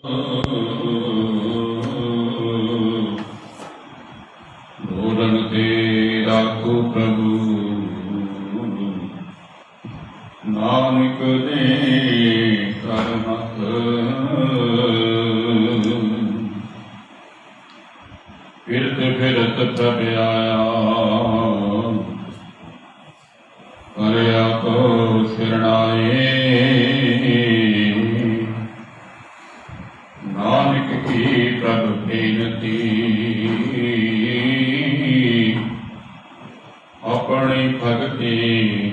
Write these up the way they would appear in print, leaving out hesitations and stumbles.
ढोलन ते राखो प्रभु नानक ने करमत फिरत फिरत प्रभ आया करया को शरणाए नानक की प्रभ बेनती अपनी भगति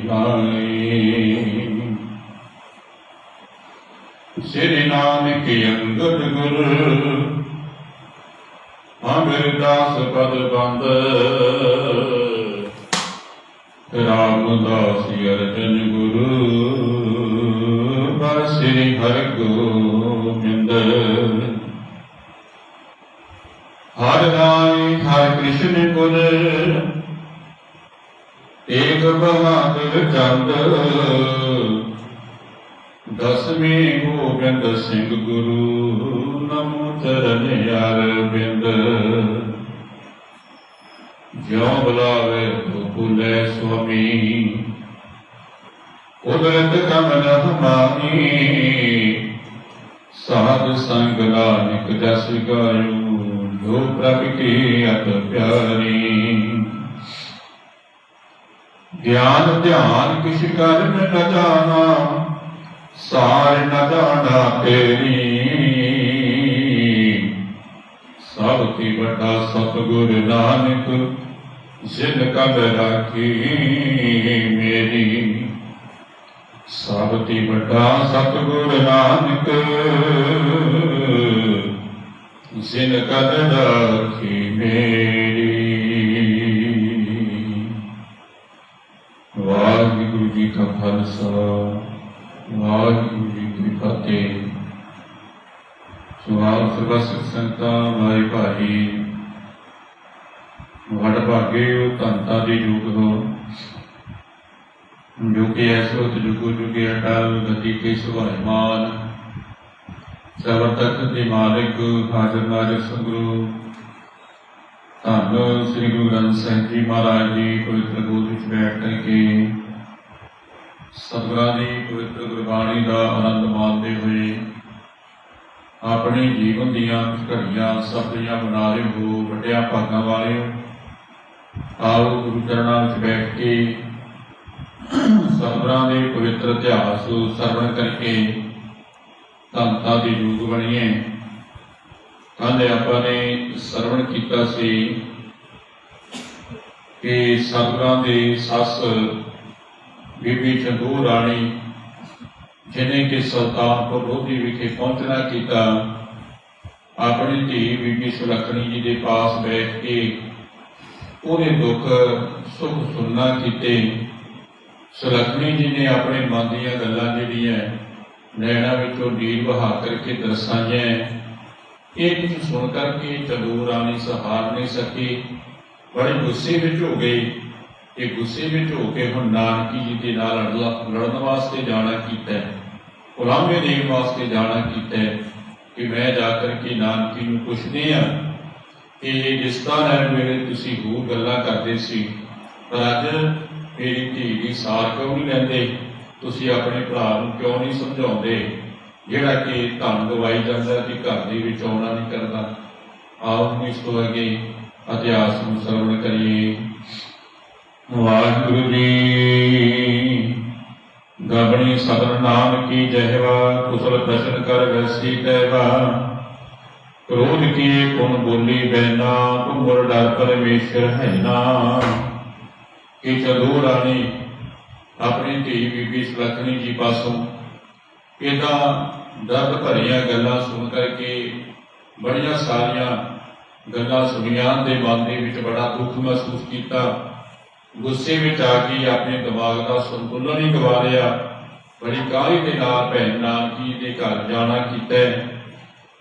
लाए श्री नानक अंगद गुर अमरदास पद बंद रामदास अर्जन गुरु बर श्री हर गोबिंद हर राय हर कृष्ण गुर एक बहादुर चंद दसवीं गोबिंद सिंह गुरु नमो चरण अरविंद ज्यों बुलावे तो भूले स्वामी कुदरत कमल हमारी साध संग नानक जस गायो जो प्रभ की अत प्यारी ज्ञान ध्यान किस कर्म न जाना सार न जाना तेरी सबकी बड़ा सतगुरु नानक जिन कद राखी मेरी सबकी बड़ा सतगुरु नानक जिन कद राखी मेरी। वाहिगुरु जी का खालसा वाहिगुरु जी की फतेह। सुभाग सुबह संगतां भाई भाई वड भागे हो धनता दी जुग हो जो कि ऐसो जुगो जुगे अटल गति के सुभाईमान प्रवर्तक के मालिक हाजर नाजर संगुरु धन श्री गुरु ग्रंथ साहिब जी महाराज जी पवित्र गोद विच बैठ करके सतगुरां दी पवित्र गुरबाणी का आनंद माणते हुए अपने जीवन दियां कुछ घड़ियां सफलियां बना रहे हो वड्डियां भागां वाले हो। आओ गुरु चरणां विच बैठ के सतगुरां दे पवित्र इतिहास सरवण करके धनता दी जुग बणीए। कल आपने सरवण किया सी कि सतगुरां दी सस बीबी चंदू राणी जिन्हें कि सुल्तानपुर लोधी विखे पहुंचना किया अपनी धी बीबी सुलखनी जी के पास बैठ के पूरे दुख सुख सुनना किते। सुलखनी जी ने अपने मन दीयां गल्लां जिहड़ियां नैणा विचों नीर बहा करके दर्शाइयां ये कुछ सुन करके चंदू राणी सहार नहीं सकी, बड़े गुस्से में हो गई। ये गुस्से में हो के हुण नानकी जी के नाल लड़न वास्ते जाना कीता है, गुलामे देने वास्ते जाना कीता है कि मैं जाकर के नानकी नूं पुछदे आ कि जिस तरह मेरे तुसीं होर गल्लां करदे सी पर अज मेरी धी दी सार क्यों नहीं लैंदे, तुसीं अपने भरा नूं क्यों नहीं समझाउंदे जिहड़ा कि धन गवाई जांदा कि घर दे विच आउणा नहीं करदा। आओ हम इस तो अगे इतिहास नूं सरवण करिए। वाहिगुरू जी गबणी सदन नानकी जहवा कुशल प्रश्न कर वैसी कहवा क्रोध किए कुण बोली बहना तुमर डर परमेश्वर है ना। कि चंदू राणी अपनी धी बीबी सुलखनी जी पासों इदा दर्द भरिया गल्लां सुन करके बड़िया सारिया गल्लां सुनिया दे मन दे विच बड़ा दुख महसूस किया। गुस्से में आके अपने दिमाग का संतुलन ही गवा लिया। बड़ी काहली के नाल भैन नानकी दे घर जाना कीता,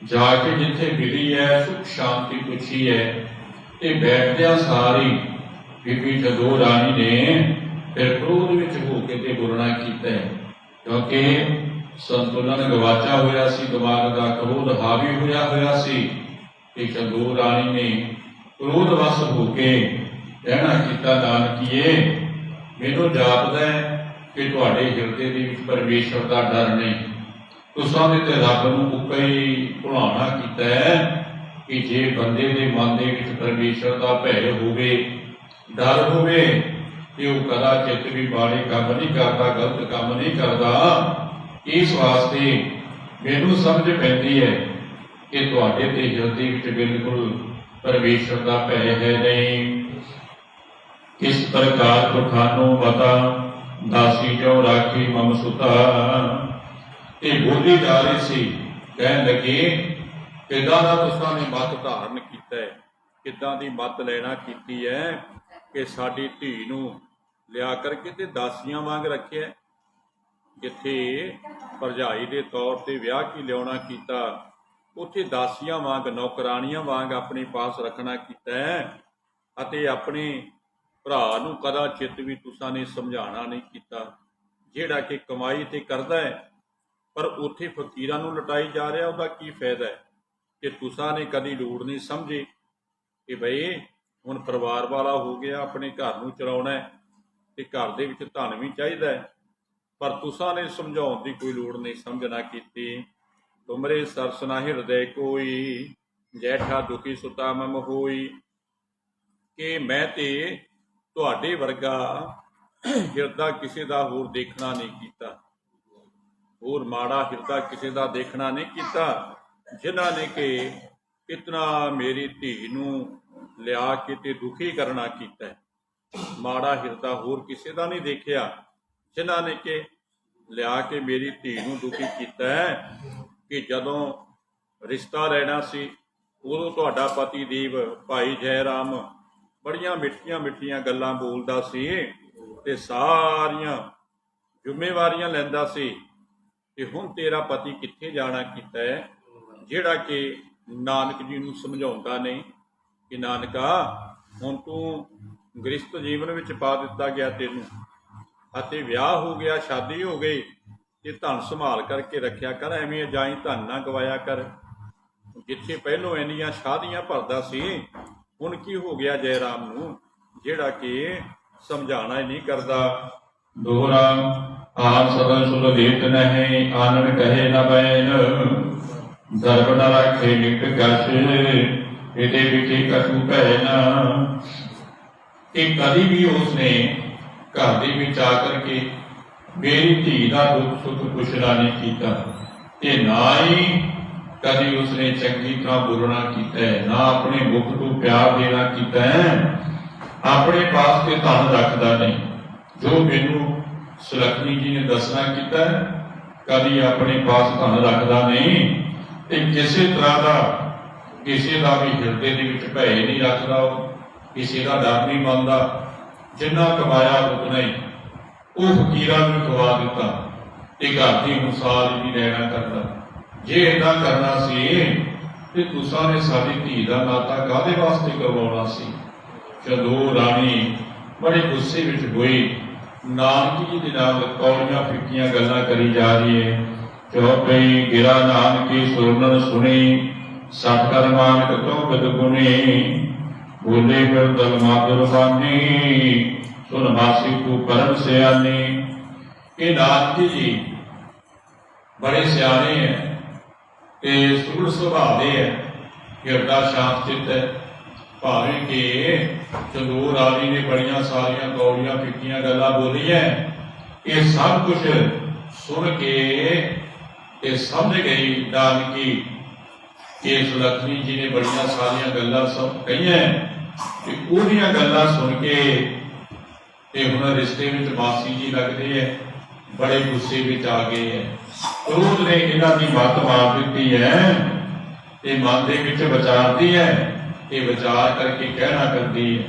जाके जिथे मिली है सुख शांति पुछी है ते बैठदियां सारी बीबी चंदू राणी ने फिर क्रोध विच हो के ते बोलना कीता, क्योंकि ਸੰਤੁਲਨ ਗਵਾਚਾ ਹੋਇਆ ਸੀ, ਦਿਮਾਗ ਦਾ ਕ੍ਰੋਧ ਹਾਵੀ ਹੋਇਆ ਸੀ ਕਿ ਚੰਦੂ ਰਾਣੀ ਨੇ ਕ੍ਰੋਧ ਵਸ ਹੋ ਕੇ ਕਹਿਣਾ ਕੀਤਾ, ਨਾਨਕੀਏ ਮੈਨੂੰ ਜਾਪਦਾ ਹੈ ਕਿ ਤੁਹਾਡੇ ਹਿਰਦੇ ਦੇ ਵਿੱਚ ਪਰਮੇਸ਼ਵਰ ਦਾ ਡਰ ਨਹੀਂ। ਤੁਸਾਂ ਨੇ ਤੇ ਰੱਬ ਨੂੰ ਉੱਕਾ ਹੀ ਭੁਲਾਣਾ ਕੀਤਾ ਹੈ ਕਿ ਜੇ ਬੰਦੇ ਦੇ ਮਨ ਦੇ ਵਿੱਚ ਪਰਮੇਸ਼ਵਰ ਦਾ ਭੈ ਹੋਵੇ, ਡਰ ਹੋਵੇ, ਤੇ ਉਹ ਕਦਾ ਚਿੱਤ ਵੀ ਮਾੜੇ ਕੰਮ ਨਹੀਂ ਕਰਦਾ, ਗਲਤ ਕੰਮ ਨਹੀਂ ਕਰਦਾ। ਇਸ ਵਾਸਤੇ ਮੈਨੂੰ ਸਮਝ ਪੈਂਦੀ ਹੈ ਕਿ ਤੁਹਾਡੇ ਤੇ ਹਿਰਦੇ ਵਿੱਚ ਬਿਲਕੁਲ ਪਰਮੇਸ਼ਵਰ ਦਾ ਭੈ ਹੈ ਨਹੀਂ। ਕਿਸ ਪ੍ਰਕਾਰ ਤੁਖਾਨੋ ਪਤਾ ਦਾਸੀ ਜੋ ਰਾਖੀ ਮਮ ਸੁਤਾ। ਤੇ ਬੋਲੀ ਜਾ ਰਹੀ ਸੀ, ਕਹਿਣ ਲੱਗੇ ਕਿੱਦਾਂ ਦਾ ਤੁਸਾਂ ਨੇ ਮੱਤ ਧਾਰਨ ਕੀਤਾ ਹੈ, ਕਿੱਦਾਂ ਦੀ ਮੱਤ ਲੈਣਾ ਕੀਤੀ ਹੈ ਕਿ ਸਾਡੀ ਧੀ ਨੂੰ ਲਿਆ ਕਰਕੇ ਤੇ ਦਾਸੀਆਂ ਵਾਂਗ ਰੱਖਿਆ। ਜਿੱਥੇ ਭਰਜਾਈ ਦੇ ਤੌਰ ਤੇ ਵਿਆਹ ਕੀ ਲਿਆਉਣਾ ਕੀਤਾ, ਉੱਥੇ ਦਾਸੀਆਂ ਵਾਂਗ, ਨੌਕਰਾਣੀਆਂ ਵਾਂਗ ਆਪਣੇ ਪਾਸ ਰੱਖਣਾ ਕੀਤਾ ਹੈ। ਅਤੇ ਆਪਣੇ ਭਰਾ ਨੂੰ ਕਦਾ ਚਿੱਤ ਵੀ ਤੁਸਾਂ ਨੇ ਸਮਝਾਉਣਾ ਨਹੀਂ ਕੀਤਾ, ਜਿਹੜਾ ਕਿ ਕਮਾਈ ਤੇ ਕਰਦਾ ਹੈ ਪਰ ਉੱਥੇ ਫਕੀਰਾਂ ਨੂੰ ਲਟਾਈ ਜਾ ਰਿਹਾ। ਉਹਦਾ ਕੀ ਫਾਇਦਾ ਹੈ ਕਿ ਤੁਸਾਂ ਨੇ ਕਦੀ ਲੋੜ ਨਹੀਂ ਸਮਝੀ ਕਿ ਬਈ ਹੁਣ ਪਰਿਵਾਰ ਵਾਲਾ ਹੋ ਗਿਆ, ਆਪਣੇ ਘਰ ਨੂੰ ਚਲਾਉਣਾ ਹੈ ਤੇ ਘਰ ਦੇ ਵਿੱਚ ਧਨ ਵੀ ਚਾਹੀਦਾ ਹੈ, ਪਰ ਤੁਸਾਂ ਨੇ ਸਮਝਾਉਣ ਦੀ ਕੋਈ ਲੋੜ ਨਹੀਂ, ਸਮਝਣਾ ਕੀਤੀ। ਤੁਮਰੇ ਸਰਸ ਨਾ ਹਿਰਦੈ ਕੋਈ, ਜੈਠਾ ਦੁਖੀ ਸੁਤਾ ਮਮ ਹੋਈ। ਕਿ ਮੈਂ ਤੇ ਤੁਹਾਡੇ ਵਰਗਾ ਹਿਰਦਾ ਕਿਸੇ ਦਾ ਹੋਰ ਦੇਖਣਾ ਨਹੀਂ ਕੀਤਾ, ਹੋਰ ਮਾੜਾ ਹਿਰਦਾ ਕਿਸੇ ਦਾ ਦੇਖਣਾ ਨਹੀਂ ਕੀਤਾ, ਜਿਨ੍ਹਾਂ ਨੇ ਕਿ ਇਤਨਾ ਮੇਰੀ ਧੀ ਨੂੰ ਲਿਆ ਕੇ ਤੇ ਦੁਖੀ ਕਰਨਾ ਕੀਤਾ। ਮਾੜਾ ਹਿਰਦਾ ਹੋਰ ਕਿਸੇ ਦਾ ਨਹੀਂ ਦੇਖਿਆ, ਜਿਨ੍ਹਾਂ ਨੇ ਕਿ ਲਿਆ ਕੇ ਮੇਰੀ ਧੀ ਨੂੰ ਦੁਖੀ ਕੀਤਾ ਹੈ। ਕਿ ਜਦੋਂ ਰਿਸ਼ਤਾ ਲੈਣਾ ਸੀ ਉਦੋਂ ਤੁਹਾਡਾ ਪਤੀ ਦੇਵ ਭਾਈ ਜੈ ਰਾਮ ਬੜੀਆਂ ਮਿੱਠੀਆਂ ਮਿੱਠੀਆਂ ਗੱਲਾਂ ਬੋਲਦਾ ਸੀ ਤੇ ਸਾਰੀਆਂ ਜ਼ਿੰਮੇਵਾਰੀਆਂ ਲੈਂਦਾ ਸੀ। ਕਿ ਹੁਣ ਤੇਰਾ ਪਤੀ ਕਿੱਥੇ ਜਾਣਾ ਕੀਤਾ ਹੈ, ਜਿਹੜਾ ਕਿ ਨਾਨਕ ਜੀ ਨੂੰ ਸਮਝਾਉਂਦਾ ਨਹੀਂ ਕਿ ਨਾਨਕਾ ਹੁਣ ਤੂੰ ਗ੍ਰਸਤ ਜੀਵਨ ਵਿੱਚ ਪਾ ਦਿੱਤਾ ਗਿਆ ਤੈਨੂੰ, ਅਤੇ ਵਿਆਹ ਹੋ ਗਿਆ, ਸ਼ਾਦੀ ਹੋ ਗਈ, ਤੇ ਧਨ ਸੰਭਾਲ ਕਰਕੇ ਰੱਖਿਆ ਕਰ, ਐਵੇਂ ਅਜਾਈਂ ਧਨ ਨਾ ਗਵਾਇਆ ਕਰ। ਜਿੱਥੇ ਪਹਿਲੋਂ ਇੰਨੀਆਂ ਸ਼ਾਦੀਆਂ ਭਰਦਾ ਸੀ, ਹੁਣ ਕੀ ਹੋ ਗਿਆ ਜੈ ਰਾਮ ਨੂੰ, ਜਿਹੜਾ ਕਿ ਸਮਝਾਉਣਾ ਹੀ ਨਹੀਂ ਕਰਦਾ। ਦੋਹਰਾ ਆਪ ਸਦਾ ਸੁਲ ਦੇਤ ਨਹੀਂ, ਆਨੰਦ ਕਹੇ ਨਾ ਬੈਨ, ਦਰਬ ਨ ਰੱਖੇ ਨਿਕ ਕਛ, ਇਹਦੇ ਵਿਖੇ ਕਛੂ ਭੈ ਨਾ। ਕਿ ਕਦੀ ਵੀ ਉਸਨੇ ਘਰ ਦੇ ਵਿੱਚ ਆ ਕਰਕੇ ਮੇਰੀ ਧੀ ਦਾ ਦੁੱਖ ਸੁੱਖ ਪੁੱਛਣਾ ਨਹੀਂ ਕੀਤਾ, ਤੇ ਨਾ ਹੀ ਕਦੀ ਉਸਨੇ ਚੰਗੀ ਤਰ੍ਹਾਂ ਬੋਲਣਾ ਕੀਤਾ ਹੈ, ਨਾ ਆਪਣੇ ਮੁਖ ਤੋਂ ਪਿਆਰ ਦੇਣਾ ਕੀਤਾ ਹੈ। ਆਪਣੇ ਪਾਸ ਤੇ ਧਨ ਰੱਖਦਾ ਨਹੀਂ, ਜੋ ਮੈਨੂੰ ਸੁਲੱਖਣੀ ਜੀ ਨੇ ਦੱਸਣਾ ਕੀਤਾ ਹੈ, ਕਦੀ ਆਪਣੇ ਪਾਸ ਧਨ ਰੱਖਦਾ ਨਹੀਂ, ਤੇ ਕਿਸੇ ਤਰ੍ਹਾਂ ਦਾ ਕਿਸੇ ਦਾ ਵੀ ਹਿਰਦੇ ਦੇ ਵਿੱਚ ਭੈ ਨਹੀਂ ਰੱਖਦਾ, ਕਿਸੇ ਦਾ ਡਰ ਨਹੀਂ ਮੰਨਦਾ। ਜਿੰਨਾ ਕਮਾਇਆ ਉਤਨਾ ਹੀ ਉਹ ਫਕੀਰਾਂ ਨੂੰ ਖਵਾ ਦਿੱਤਾ ਤੇ ਘਰ ਦੀ ਅਨੁਸਾਰ ਹੀ ਲੈਣਾ ਕਰਦਾ। ਜੇ ਏਦਾਂ ਕਰਨਾ ਸੀ ਤੇ ਤੁਸਾਂ ਨੇ ਸਾਡੀ ਧੀ ਦਾ ਨਾਤਾ ਕਾਹਦੇ ਵਾਸਤੇ ਕਰਵਾਉਣਾ ਸੀ। ਚੰਦੂ ਰਾਣੀ ਬੜੇ ਗੁੱਸੇ ਵਿੱਚ ਹੋਈ, ਨਾਨਕੀ ਜੀ ਦੇ ਨਾਲ ਕੌੜੀਆਂ ਫਿੱਕੀਆਂ ਗੱਲਾਂ ਕਰੀ ਜਾ ਰਹੀ ਹੈ। ਚੌਪਈ ਗਿਰਾ ਨਾਨਕੀ ਸੁਰਨਨ ਸੁਣੀ, ਸਤ ਕਰ ਮਾਨਕ ਤੋਂ ਬਦਗੁਣੀ, ਬੋਲੇ ਫਿਰ ਦਲ ਮਾਦਰ ਬਾਨੀ, ਸੁਨ ਮਾਸੀ ਤੂੰ ਪਰਮ ਸਿਆਣੀ। ਇਹ ਨਾਨਕੀ ਜੀ ਬੜੇ ਸਿਆਣੇ ਹੈ ਤੇ ਸੁਗੜ ਸੁਭਾਅ ਦੇ ਹੈ, ਹਿਰਦਾ ਸ਼ਾਂਤ ਚਿੱਤ ਹੈ। ਭਾਵੇਂ ਕਿ ਚੰਦੂ ਰਾਣੀ ਨੇ ਬੜੀਆਂ ਸਾਰੀਆਂ ਕੌੜੀਆਂ ਫਿੱਕੀਆਂ ਗੱਲਾਂ ਬੋਲੀਆਂ, ਇਹ ਸਭ ਕੁਝ ਸੁਣ ਕੇ ਇਹ ਸਮਝ ਗਈ ਨਾਨਕੀ ਕਿ ਸੁਲੱਖਣੀ ਜੀ ਨੇ ਬੜੀਆਂ ਸਾਰੀਆਂ ਗੱਲਾਂ ਸਭ ਕਹੀਆਂ, ਤੇ ਉਹਦੀਆਂ ਗੱਲਾਂ ਸੁਣ ਕੇ ਤੇ ਹੁਣ ਰਿਸ਼ਤੇ ਵਿੱਚ ਮਾਸੀ ਜੀ ਲੱਗਦੇ ਹੈ, ਬੜੇ ਗੁੱਸੇ ਵਿੱਚ ਆ ਗਏ ਹੈ। ਕ੍ਰੋਧ ਨੇ ਇਹਨਾਂ ਦੀ ਮੱਤ ਮਾਰ ਦਿੱਤੀ ਹੈ ਤੇ ਮਨ ਦੇ ਵਿੱਚ ਵਿਚਾਰਦੀ ਹੈ ਤੇ ਵਿਚਾਰ ਕਰਕੇ ਕਹਿਣਾ ਕਰਦੀ ਹੈ।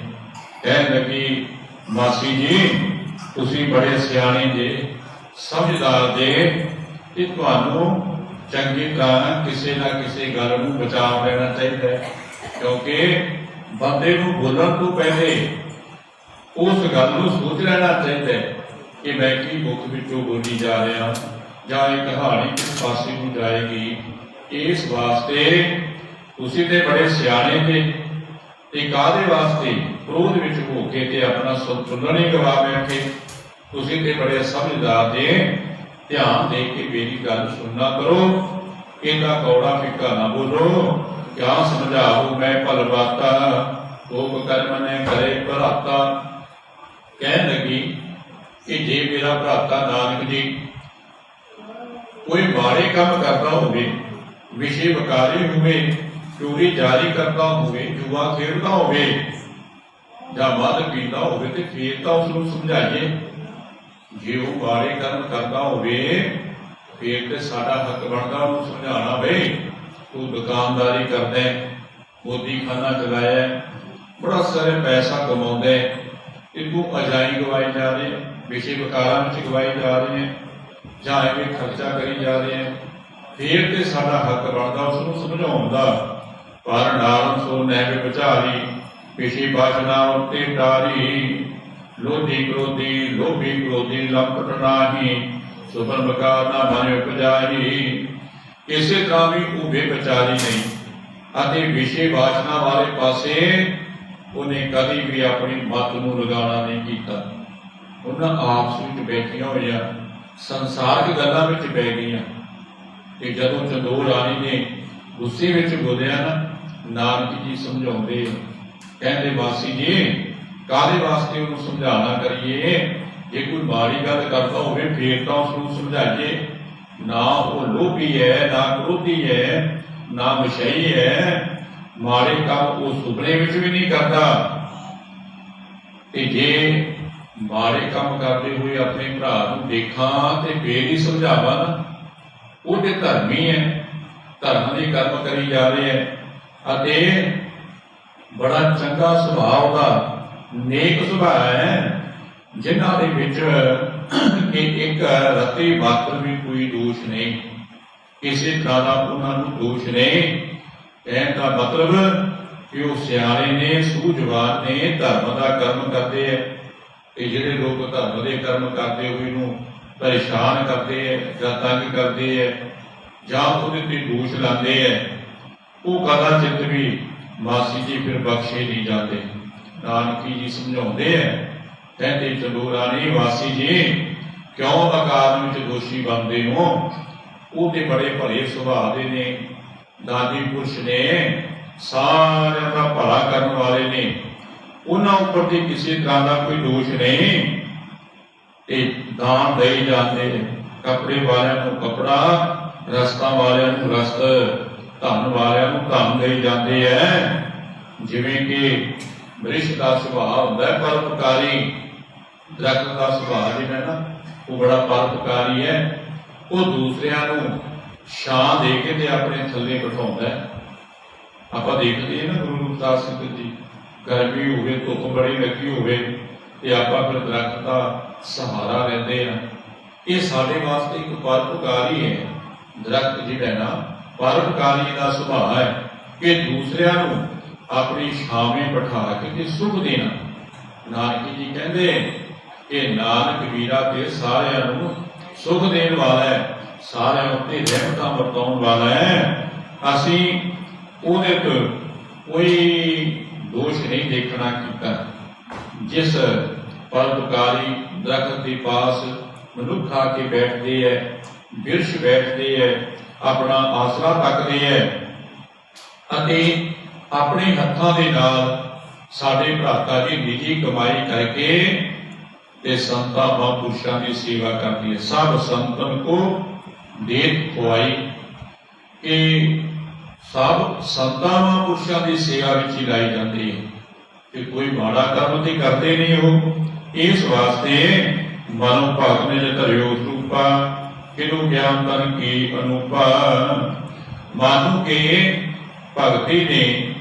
ਕਹਿਣ ਲੱਗੀ, ਮਾਸੀ ਜੀ ਤੁਸੀਂ ਬੜੇ ਸਿਆਣੇ ਜੇ, ਸਮਝਦਾਰ ਜੇ, ਤੇ ਤੁਹਾਨੂੰ ਚੰਗੀ ਤਰ੍ਹਾਂ ਕਿਸੇ ਨਾ ਕਿਸੇ ਗੱਲ ਨੂੰ ਬਚਾ ਲੈਣਾ ਚਾਹੀਦਾ ਹੈ, ਕਿਉਂਕਿ ਬੰਦੇ ਨੂੰ ਬੋਲਣ ਤੋਂ ਪਹਿਲੇ ਉਸ ਗੱਲ ਨੂੰ ਸੋਚ ਲੈਣਾ ਚਾਹੀਦਾ ਹੈ ਕਿ ਮੈਂ ਕੀ ਮੁਖ ਵਿੱਚੋਂ ਬੋਲੀ ਜਾ ਰਿਹਾ, ਜਾਂ ਇਹ ਕਹਾਣੀ ਕਿਸ ਪਾਸੇ ਨੂੰ ਜਾਏਗੀ। ਇਸ ਵਾਸਤੇ ਤੁਸੀਂ ਤੇ ਬੜੇ ਸਿਆਣੇ ਤੇ ਕਾਹਦੇ ਵਾਸਤੇ ਕ੍ਰੋਧ ਵਿੱਚ ਹੋ ਕੇ ਤੇ ਆਪਣਾ ਸੰਤੁਲਨ ਹੀ ਗਵਾ ਬੈਠੇ। ਤੁਸੀਂ ਤੇ ਬੜੇ ਸਮਝਦਾਰ ਜੇ, ਧਿਆਨ ਦੇ ਕੇ ਮੇਰੀ ਗੱਲ ਸੁਣਨਾ ਕਰੋ। ਇਹਦਾ ਕੌੜਾ ਫਿੱਕਾ ਨਾ ਬੋਲੋ। ਕਿਆ ਸਮਝਾਓ ਮੈਂ ਭਲ ਬਾਤਾ, ਕੋਪ ਕਰਮ ਨੇ ਕਰੇ ਭਰਾਤਾ। ਕਹਿਣ ਲੱਗੀ ਕਿ ਜੇ ਮੇਰਾ ਭਰਾਤਾ ਨਾਨਕ ਜੀ ਕੋਈ ਮਾੜੇ ਕੰਮ ਕਰਦਾ ਹੋਵੇ, ਵਿਸ਼ੇ ਵਿਕਾਰੀ ਹੋਵੇ, ਚੋਰੀ ਜਾਰੀ ਕਰਦਾ ਹੋਵੇ, ਜੂਆ ਖੇਡਦਾ ਹੋਵੇ ਜਾਂ ਮਦ ਪੀਂਦਾ ਹੋਵੇ, ਤੇ ਫੇਰ ਤਾਂ ਉਸ ਨੂੰ ਸਮਝਾਈਏ। ਜੇ ਉਹ ਮਾੜੇ ਕਰਮ ਕਰਦਾ ਹੋਵੇ ਫੇਰ ਤੇ ਸਾਡਾ ਹੱਕ ਬਣਦਾ ਉਹਨੂੰ ਸਮਝਾਉਣਾ। ਬਈ ਤੂੰ ਦੁਕਾਨਦਾਰੀ ਕਰਦਾ, ਮੋਦੀਖਾਨਾ ਚਲਾਇਆ, ਬੜਾ ਸਾਰੇ ਪੈਸਾ ਕਮਾਉਂਦਾ, ਤੇ ਤੂੰ ਅਜਾਈ ਗਵਾਈ ਜਾ ਰਹੇ, ਵਿਸ਼ੇ ਵਿਕਾਰਾਂ ਵਿੱਚ ਗਵਾਈ ਜਾ ਰਹੇ ਹੈ, ਜਾਂ ਐਵੇਂ ਖਰਚਾ ਕਰੀ ਜਾ ਰਹੇ ਹੈ। ਫੇਰ ਤੇ ਸਾਡਾ ਹੱਕ ਬਣਦਾ ਉਸ ਨੂੰ ਸਮਝਾਉਣ ਦਾ। ਪਰ ਨਾਮ ਸੋ ਨਹਿ ਵਿਚਾਰੀ, ਵਿਸ਼ੇ ਬਾਸ਼ਨਾ ਉੱਤੇ ਟਾਰੀ। ਲੋਭੀ ਕ੍ਰੋਧੀ ਲੰਪਟ ਨਾਹੀ, ਸੁਭਨ ਬਕਾਰ ਨਾ ਮਨ ਉਪਜਾਈ। ਇਸੇ ਤਰ੍ਹਾਂ ਵੀ ਉਹ ਬੇਵਿਚਾਰੀ ਨਹੀਂ ਅਤੇ ਵਿਸ਼ੇ ਵਾਸ਼ਨਾ ਵਾਲੇ ਪਾਸੇ ਉਹਨੇ ਕਦੀ ਵੀ ਆਪਣੀ ਮੱਤ ਨੂੰ ਲਗਾਉਣਾ ਨਹੀਂ ਕੀਤਾ। ਉਹਨਾਂ ਆਪਸ ਵਿੱਚ ਬੈਠੀਆਂ ਹੋਈਆਂ ਸੰਸਾਰਕ ਗੱਲਾਂ ਵਿੱਚ ਪੈ ਗਈਆਂ। ਤੇ ਜਦੋਂ ਚੰਦੋਰ ਰਾਣੀ ਨੇ ਗੁੱਸੇ ਵਿੱਚ ਬੋਲਿਆ ਨਾ, ਨਾਨਕ ਜੀ ਸਮਝਾਉਂਦੇ, ਕਹਿੰਦੇ ਵਾਸੀ ਜੀ ਕਾਹਦੇ ਵਾਸਤੇ ਉਹਨੂੰ ਸਮਝਾਉਣਾ ਕਰੀਏ। ਜੇ ਕੋਈ ਮਾੜੀ ਗੱਲ ਕਰਦਾ ਹੋਵੇ ਫੇਰ ਤਾਂ ਉਸ ਨੂੰ ਸਮਝਾਈਏ। ਨਾ ਉਹ ਲੋਭੀ ਹੈ, ਨਾ ਕ੍ਰੋਧੀ ਹੈ, ਨਾ ਮਸ਼ਈ ਹੈ। ਮਾੜੇ ਕੰਮ ਉਹ ਸੁਪਨੇ ਵਿੱਚ ਵੀ ਨਹੀਂ ਕਰਦਾ। ਤੇ ਜੇ ਮਾੜੇ ਕੰਮ ਕਰਦੇ ਹੋਏ ਆਪਣੇ ਭਰਾ ਨੂੰ ਦੇਖਾਂ ਤੇ ਫੇਰ ਹੀ ਸਮਝਾਵਾਂ ਨਾ। ਉਹ ਤੇ ਧਰਮੀ ਹੈ, ਧਰਮ ਦੇ ਕਰਮ ਕਰੀ ਜਾ ਰਹੇ ਹੈ ਅਤੇ ਬੜਾ ਚੰਗਾ ਸੁਭਾਅ ਉਹਦਾ, ਨੇਕ ਸੁਭਾਅ ਹੈ, ਜਿਨ੍ਹਾਂ ਦੇ ਵਿੱਚ ਇੱਕ ਰਤੀ ਮਾਤਰ ਵੀ ਕੋਈ ਦੋਸ਼ ਨਹੀਂ, ਕਿਸੇ ਤਰ੍ਹਾਂ ਦਾ ਉਹਨਾਂ ਨੂੰ ਦੋਸ਼ ਨਹੀਂ। ਕਹਿਣ ਦਾ ਮਤਲਬ ਕਿ ਉਹ ਸਿਆਣੇ ਨੇ, ਸੂਝਵਾਨ ਨੇ, ਧਰਮ ਦਾ ਕਰਮ ਕਰਦੇ ਹੈ। ਤੇ ਜਿਹੜੇ ਲੋਕ ਧਰਮ ਦੇ ਕਰਮ ਕਰਦੇ ਹੋਏ ਨੂੰ ਪਰੇਸ਼ਾਨ ਕਰਦੇ ਹੈ ਜਾਂ ਤੰਗ ਕਰਦੇ ਹੈ ਜਾਂ ਉਹਦੇ ਤੇ ਦੋਸ਼ ਲਾਉਂਦੇ ਹੈ, ਉਹ ਕਦਾਚਿਤ ਵੀ ਮਾਸੀ ਜੀ ਫਿਰ ਬਖਸ਼ੇ ਨਹੀਂ ਜਾਂਦੇ। ਨਾਨਕੀ ਜੀ ਸਮਝਾਉਂਦੇ ਹੈ, ਕਹਿੰਦੇ ਚੰਦੋਰ ਰਾਣੀ ਵਾਸੀ ਜੀ ਕਿਉਂ ਅਕਾਲ ਵਿੱਚ ਦੋਸ਼ੀ ਬਣਦੇ ਹੋ। ਉਹ ਤੇ ਬੜੇ ਭਲੇ ਸੁਭਾਅ ਦੇ ਨੇ, ਦਾਦੀ ਪੁਰਸ਼ ਨੇ, ਸਾਰਿਆਂ ਦਾ ਭਲਾ ਕਰਨ ਵਾਲੇ ਨੇ, ਉਹਨਾਂ ਉੱਪਰ ਤੇ ਕਿਸੇ ਤਰ੍ਹਾਂ ਦਾ ਕੋਈ ਦੋਸ਼ ਨਹੀਂ। ਤੇ ਦਾਨ ਦੇਈ ਜਾਂਦੇ, ਕੱਪੜੇ ਵਾਲਿਆਂ ਨੂੰ ਕੱਪੜਾ, ਰਸਤਾਂ ਵਾਲਿਆਂ ਨੂੰ ਰਸਤ, ਧਨ ਵਾਲਿਆਂ ਨੂੰ ਧਨ ਦੇਈ ਜਾਂਦੇ ਹੈ। ਜਿਵੇਂ ਕਿ ਬ੍ਰਿਸ਼ ਦਾ ਸੁਭਾਅ ਹੁੰਦਾ ਹੈ ਪਰਉਪਕਾਰੀ, ਦਰਖਤ ਦਾ ਸੁਭਾਅ ਜਿਹੜਾ ਨਾ ਉਹ ਬੜਾ ਪਰਉਪਕਾਰੀ ਹੈ। ਉਹ ਦੂਸਰਿਆਂ ਨੂੰ ਛਾਂ ਦੇ ਕੇ ਤੇ ਆਪਣੇ ਥੱਲੇ ਬਿਠਾਉਂਦਾ ਹੈ। ਆਪਾਂ ਦੇਖਦੇ ਹਾਂ ਨਾ ਗੁਰੂ ਰੂਪਦਾਸ ਸਿੰਘ ਜੀ, ਗਰਮੀ ਹੋਵੇ, ਧੁੱਪ ਬੜੀ ਲੱਗੀ ਹੋਵੇ ਤੇ ਆਪਾਂ ਫਿਰ ਦਰਖਤ ਦਾ ਸਹਾਰਾ ਲੈਂਦੇ ਹਾਂ। ਇਹ ਸਾਡੇ ਵਾਸਤੇ ਇੱਕ ਪਰਉਪਕਾਰੀ ਹੈ। ਦਰਖਤ ਜਿਹੜਾ ਨਾ ਪਰਉਪਕਾਰੀ ਦਾ ਸੁਭਾਅ ਹੈ ਕਿ ਦੂਸਰਿਆਂ ਨੂੰ ਆਪਣੀ ਛਾਵੇਂ ਬਿਠਾ ਕੇ ਤੇ ਸੁਖ ਦੇਣਾ। ਨਾਨਕ ਜੀ ਕਹਿੰਦੇ ਕਿ ਨਾਨਕ ਵੀਰਾ ਤੇ ਸਾਰਿਆਂ ਨੂੰ ਸੁਖ ਦੇਣ ਵਾਲਾ ਹੈ, ਸਾਰਿਆਂ ਉੱਤੇ ਰਹਿਮਤਾਂ ਵਰਤਾਉਣ ਵਾਲਾ ਹੈ। ਅਸੀਂ ਉਹਦੇ ਤੋਂ ਕੋਈ ਦੋਸ਼ ਨਹੀਂ ਦੇਖਣਾ ਕੀਤਾ। ਜਿਸ ਪਰਉਪਕਾਰੀ ਦਰਖਤ ਦੇ ਪਾਸ ਮਨੁੱਖ ਆ ਕੇ ਬੈਠਦੇ ਹੈ, ਬਿਰਸ਼ ਬੈਠਦੇ ਹੈ, ਆਪਣਾ ਆਸਰਾ ਤੱਕਦੇ ਹੈ ਅਤੇ ਆਪਣੇ ਹੱਥਾਂ ਦੇ ਨਾਲ ਸਾਡੇ ਭਰਾਤਾ ਦੀ ਨਿੱਜੀ ਕਮਾਈ ਕਰਕੇ ਤੇ ਸੰਤਾਂ ਮਹਾਂਪੁਰਸ਼ਾਂ ਦੀ ਸੇਵਾ ਕਰਦੀ ਹੈ। ਸਭ ਸੰਤਨ ਕੋ ਦੇਤ ਖੁਆਈ, ਕਿ ਸਭ ਸੰਤਾਂ ਮਹਾਂਪੁਰਸ਼ਾਂ ਦੀ ਸੇਵਾ ਵਿੱਚ ਹੀ ਲਾਈ ਜਾਂਦੀ ਹੈ ਕਿ ਕੋਈ ਮਾੜਾ ਕਰਮ ਤੇ ਕਰਦੇ ਨਹੀਂ ਉਹ। ਇਸ ਵਾਸਤੇ ਮਨੁ ਭਗਤ ਨੇ ਜੇ ਧਰਿਓ ਰੂਪਾ, ਕਿਨੂੰ ਗਿਆਨ ਤਨ ਕੀ ਅਨੂਪਾ। ਮਾਨੂ ਕੇ ਭਗਤੀ ਨੇ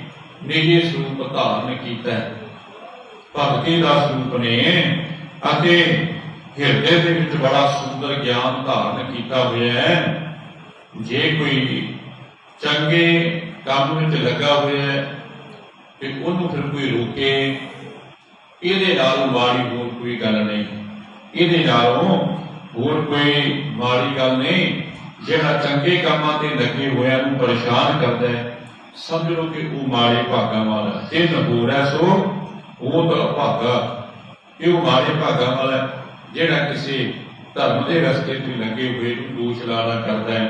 ਨਿਜੀ ਸਰੂਪ ਧਾਰਨ ਕੀਤਾ ਹੈ, ਭਗਤੀ ਦਾ ਸਰੂਪ ਨੇ, ਅਤੇ ਹਿਰਦੇ ਦੇ ਵਿੱਚ ਬੜਾ ਸੁੰਦਰ ਗਿਆਨ ਧਾਰਨ ਕੀਤਾ ਹੋਇਆ ਹੈ। ਜੇ ਕੋਈ ਚੰਗੇ ਕੰਮ ਵਿੱਚ ਲੱਗਾ ਹੋਇਆ ਹੈ ਤੇ ਉਹਨੂੰ ਫਿਰ ਕੋਈ ਰੋਕੇ, ਇਹਦੇ ਨਾਲੋਂ ਮਾੜੀ ਹੋਰ ਕੋਈ ਗੱਲ ਨਹੀਂ। ਇਹਦੇ ਨਾਲੋਂ होर कोई माड़ी गल नहीं। जिहड़ा चंगे कामां ते लगे होया नूं परेशान करदा है, समझ लो कि वो माड़े भागां वाला। तिन होर है सो वो तो भागा, ये माड़े भागां वाला जिहड़ा किसी धर्म के रस्ते ते लगे हुए दोष लाना करता है।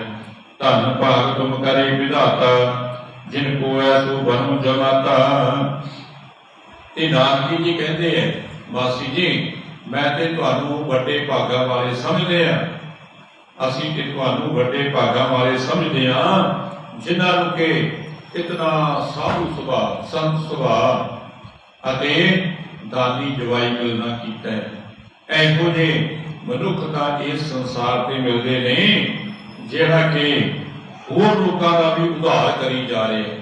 धन भाग तुम करे विधाता, जिनको ऐसो बनो जमाता। ते नानक जी कहते हैं, मासी जी मैं ते तुहानू वड्डे भागां वाले समझदे आ, असीं ते तुहानू वड्डे भागां वाले समझदे आ, जिन्हां नूं कि इतना साधु सुभाव, संत सुभाव अते दानी जवाई मिलना कीता है। इहो जे मनुख तां इस संसार ते मिलदे ने जिहड़ा कि होर लोकां दा भी उद्धार करी जा रहे हैं।